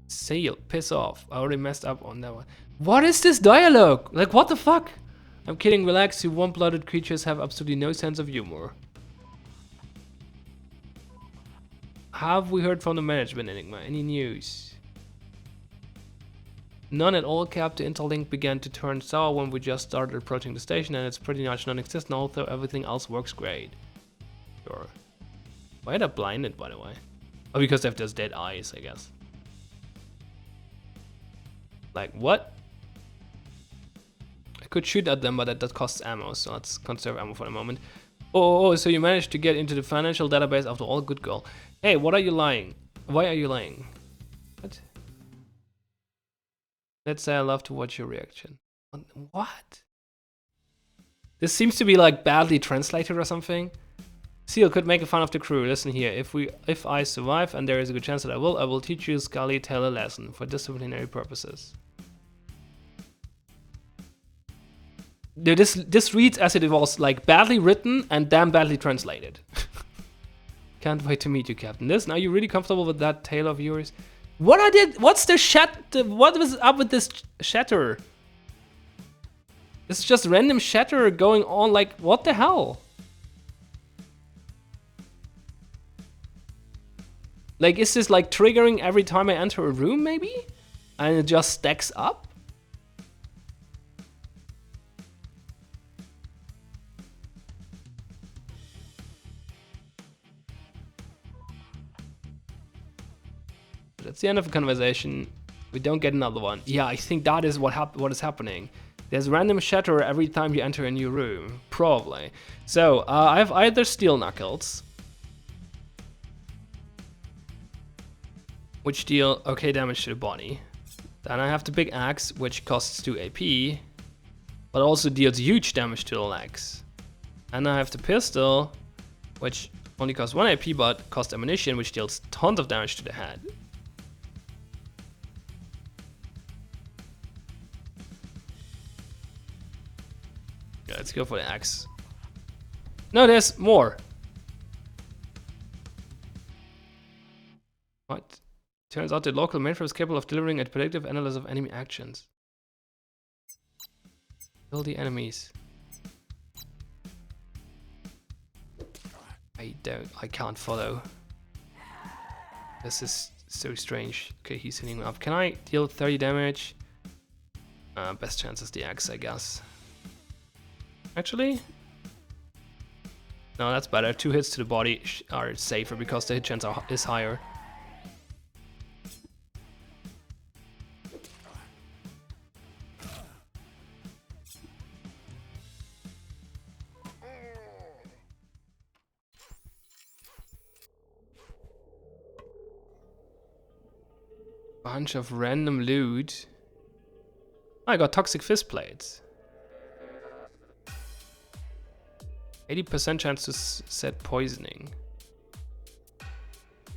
Sail, piss off. I already messed up on that one. What is this dialogue? Like, what the fuck? I'm kidding, relax. You warm-blooded creatures have absolutely no sense of humor. Have we heard from the management, Enigma? Any news? None at all, Cap. The interlink began to turn sour when we just started approaching the station, and it's pretty much non-existent, although everything else works great. Sure. Why are they blinded, by the way? Oh, because they have those dead eyes, I guess. Like, what? I could shoot at them, but that costs ammo, so let's conserve ammo for the moment. Oh, so you managed to get into the financial database after all, good girl. Hey, what are you lying? Why are you lying? What? Let's say I love to watch your reaction. What? This seems to be like badly translated or something. Seal could make fun of the crew. Listen here, if I survive, and there is a good chance that I will teach you Scully tell a lesson for disciplinary purposes. This reads as if it was like badly written and damn badly translated. Can't wait to meet you, Captain. Listen, are you really comfortable with that tale of yours? What's the what was up with this shatter? It's just random shatter going on, like, what the hell? Like, is this like triggering every time I enter a room, maybe? And it just stacks up? That's the end of the conversation. We don't get another one. Yeah, I think that is what is happening. There's random shatter every time you enter a new room. Probably. So, I have either steel knuckles, which deal okay damage to the body. Then I have the big axe, which costs 2 AP, but also deals huge damage to the legs. And I have the pistol, which only costs 1 AP, but costs ammunition, which deals tons of damage to the head. Yeah, let's go for the axe. No, there's more. What? Turns out the local mainframe is capable of delivering a predictive analysis of enemy actions. Kill the enemies. I can't follow. This is so strange. Okay, he's hitting me up. Can I deal 30 damage? Best chance is the axe, I guess. Actually? No, that's better. 2 hits to the body are safer because the hit chance is higher. Bunch of random loot. I got toxic fist plates. 80% chance to set poisoning.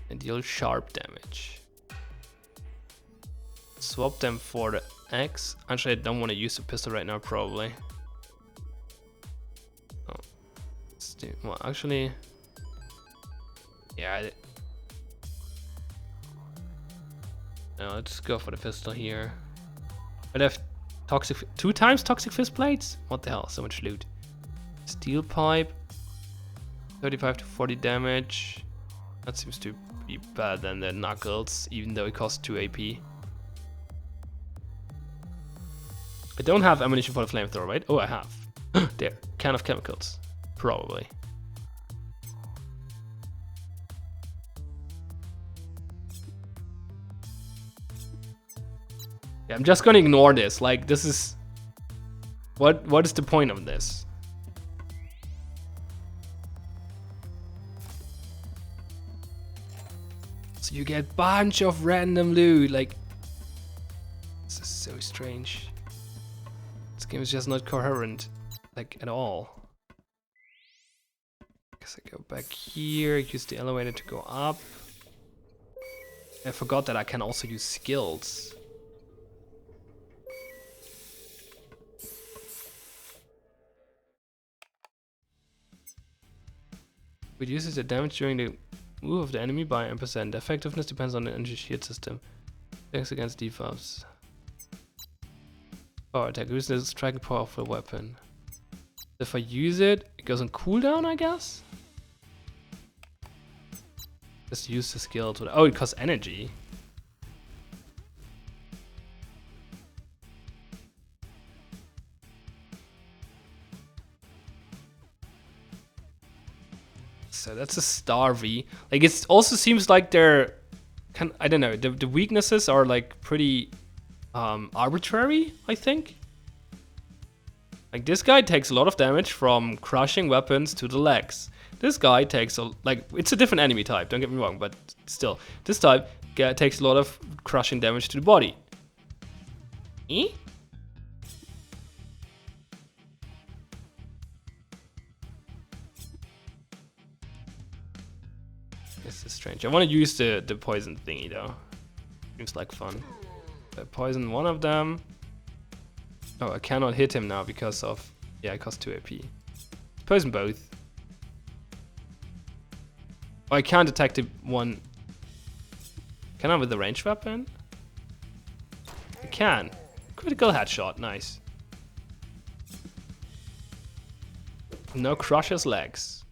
And deal sharp damage. Swap them for the axe. Actually, I don't want to use the pistol right now, probably. Oh. Let's do, well, actually... Yeah. No, let's go for the pistol here. But I have toxic... 2 times toxic fist plates? What the hell? So much loot. Steel pipe, 35 to 40 damage. That seems to be better than the knuckles, even though it costs 2 AP. I don't have ammunition for the flamethrower, right? Oh, I have. There, can of chemicals, probably. Yeah, I'm just gonna ignore this. Like, this is... What is the point of this? So you get bunch of random loot. Like, this is so strange. This game is just not coherent, like at all. Guess I go back here, use the elevator to go up. I forgot that I can also use skills. Reduces the damage during the move of the enemy by 1%. The effectiveness depends on the energy shield system. Attacks against debuffs. Power attack. Use the striking powerful weapon. If I use it, it goes on cooldown, I guess? Just use the skill to... Oh, it costs energy. So that's a star V. Like, it also seems like they're... I don't know, the weaknesses are like pretty arbitrary, I think. Like, this guy takes a lot of damage from crushing weapons to the legs. This guy takes it's a different enemy type, don't get me wrong, but still, this type takes a lot of crushing damage to the body. Eh? This is strange. I want to use the poison thingy though. Seems like fun. I poison one of them. Oh, I cannot hit him now because of... Yeah, it costs 2 AP. Poison both. Oh, I can't attack the one... Can I with the ranged weapon? I can. Critical headshot, nice. No crushes legs.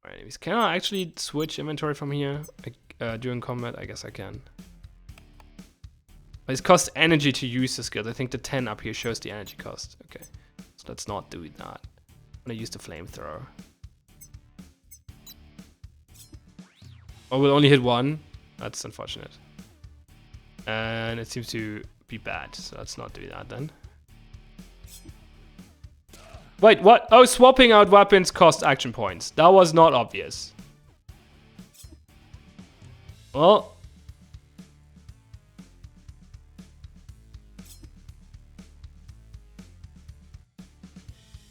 Alright, anyways, can I actually switch inventory from here during combat? I guess I can. But it costs energy to use the skill. I think the 10 up here shows the energy cost. Okay, so let's not do that. I'm gonna use the flamethrower. Oh, we'll only hit one. That's unfortunate. And it seems to be bad, so let's not do that then. Wait, what? Oh, swapping out weapons costs action points. That was not obvious. Well.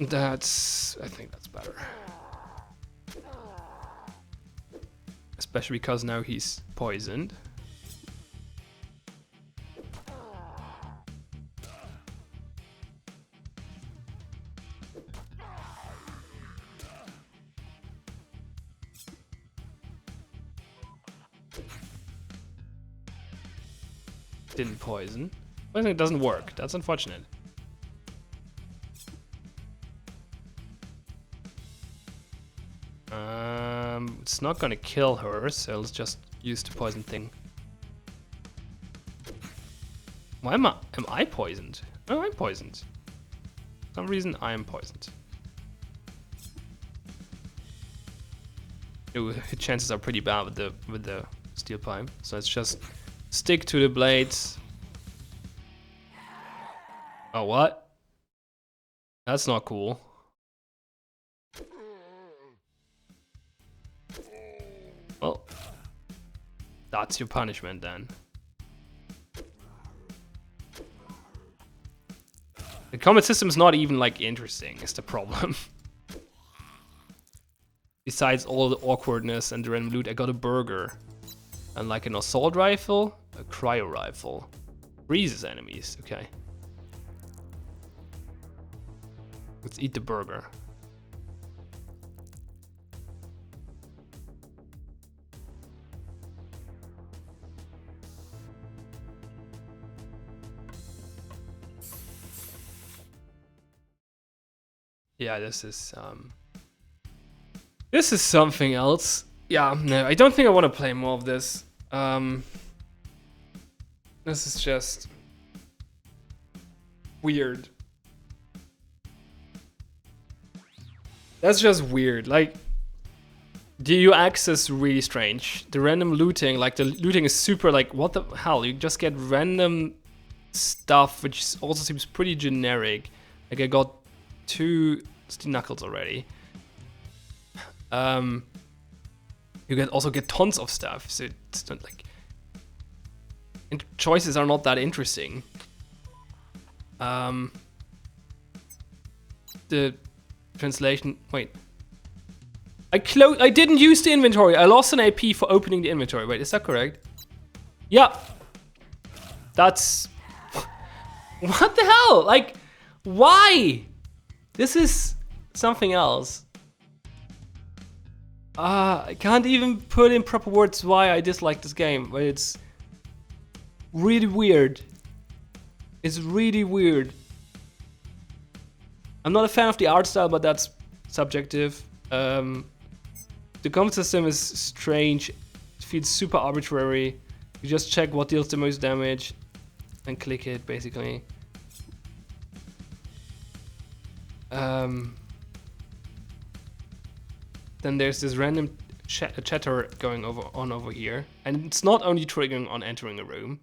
I think that's better. Especially because now he's poisoned. Didn't poison. I think it doesn't work. That's unfortunate. It's not gonna kill her, so let's just use the poison thing. Why am I poisoned? Oh, I'm poisoned. For some reason I am poisoned. Ooh, chances are pretty bad with the steel pipe, so let's just stick to the blades. Oh, what? That's not cool. Well, that's your punishment then. The combat system is not even like interesting, is the problem. Besides all the awkwardness and the random loot, I got a burger. And like an assault rifle, a cryo rifle. Freezes enemies, okay. Let's eat the burger. Yeah, this is something else. Yeah, no, I don't think I want to play more of this. This is just weird. That's just weird. Like, the UX is really strange. The random looting, like the looting is super like, what the hell? You just get random stuff, which also seems pretty generic. Like I got 2 Steel Knuckles already. You also get tons of stuff, so it's not like... And choices are not that interesting. The translation... Wait. I didn't use the inventory. I lost an AP for opening the inventory. Wait, is that correct? Yeah. That's... What the hell? Like, why? This is something else. I can't even put in proper words why I dislike this game, but it's really weird. It's really weird. I'm not a fan of the art style, but that's subjective. The combat system is strange. It feels super arbitrary. You just check what deals the most damage and click it, basically. Then there's this random chatter going on over here, and it's not only triggering on entering a room.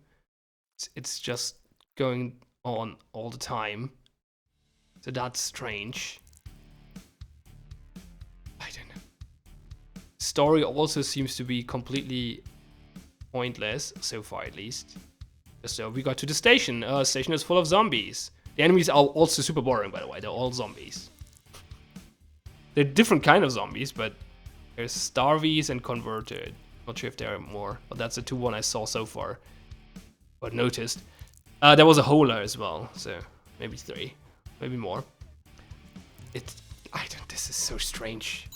It's just going on all the time. So that's strange. I don't know. Story also seems to be completely pointless, so far at least. So we got to the station. Station is full of zombies. The enemies are also super boring, by the way. They're all zombies. They're different kind of zombies, but there's Starvies and Converted. Not sure if there are more, but that's the two one I saw so far. But noticed. There was a Holer as well, so maybe 3, maybe more. This is so strange.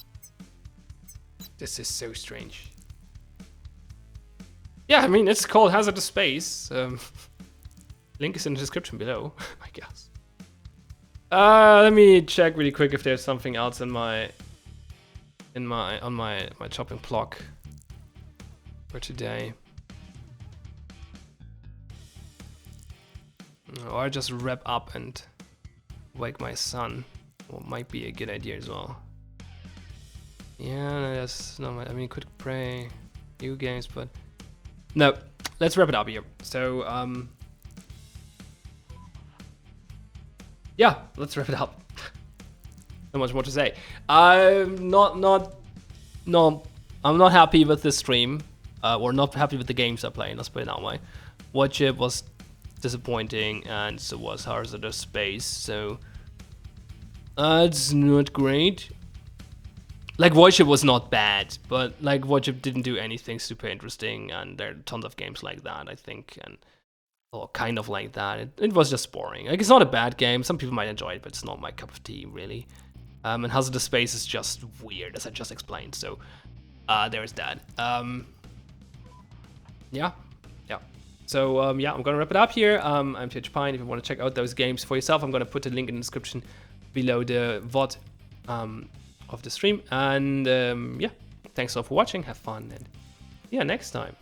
This is so strange. Yeah, I mean, it's called Hazardous Space. Link is in the description below, I guess. Let me check really quick if there's something else on my chopping block for today. Or just wrap up and wake my son. Well, might be a good idea as well. Yeah, that's not my. I mean, could play new games, but no. Let's wrap it up here. So, yeah, let's wrap it up. Not much more to say. I'm not happy with this stream, or not happy with the games I'm playing. Let's put it that way. Voidship was disappointing, and so was Hazardous Space. So it's not great. Like, Voidship was not bad, but like Voidship didn't do anything super interesting, and there are tons of games like that, I think, and or kind of like that. It was just boring. Like, it's not a bad game. Some people might enjoy it, but it's not my cup of tea, really. And Hazardous Space is just weird, as I just explained. So there's that. Yeah. So yeah, I'm gonna wrap it up here. I'm TH Pine. If you want to check out those games for yourself, I'm gonna put a link in the description below the VOD of the stream. And yeah, thanks all for watching. Have fun, and yeah, next time.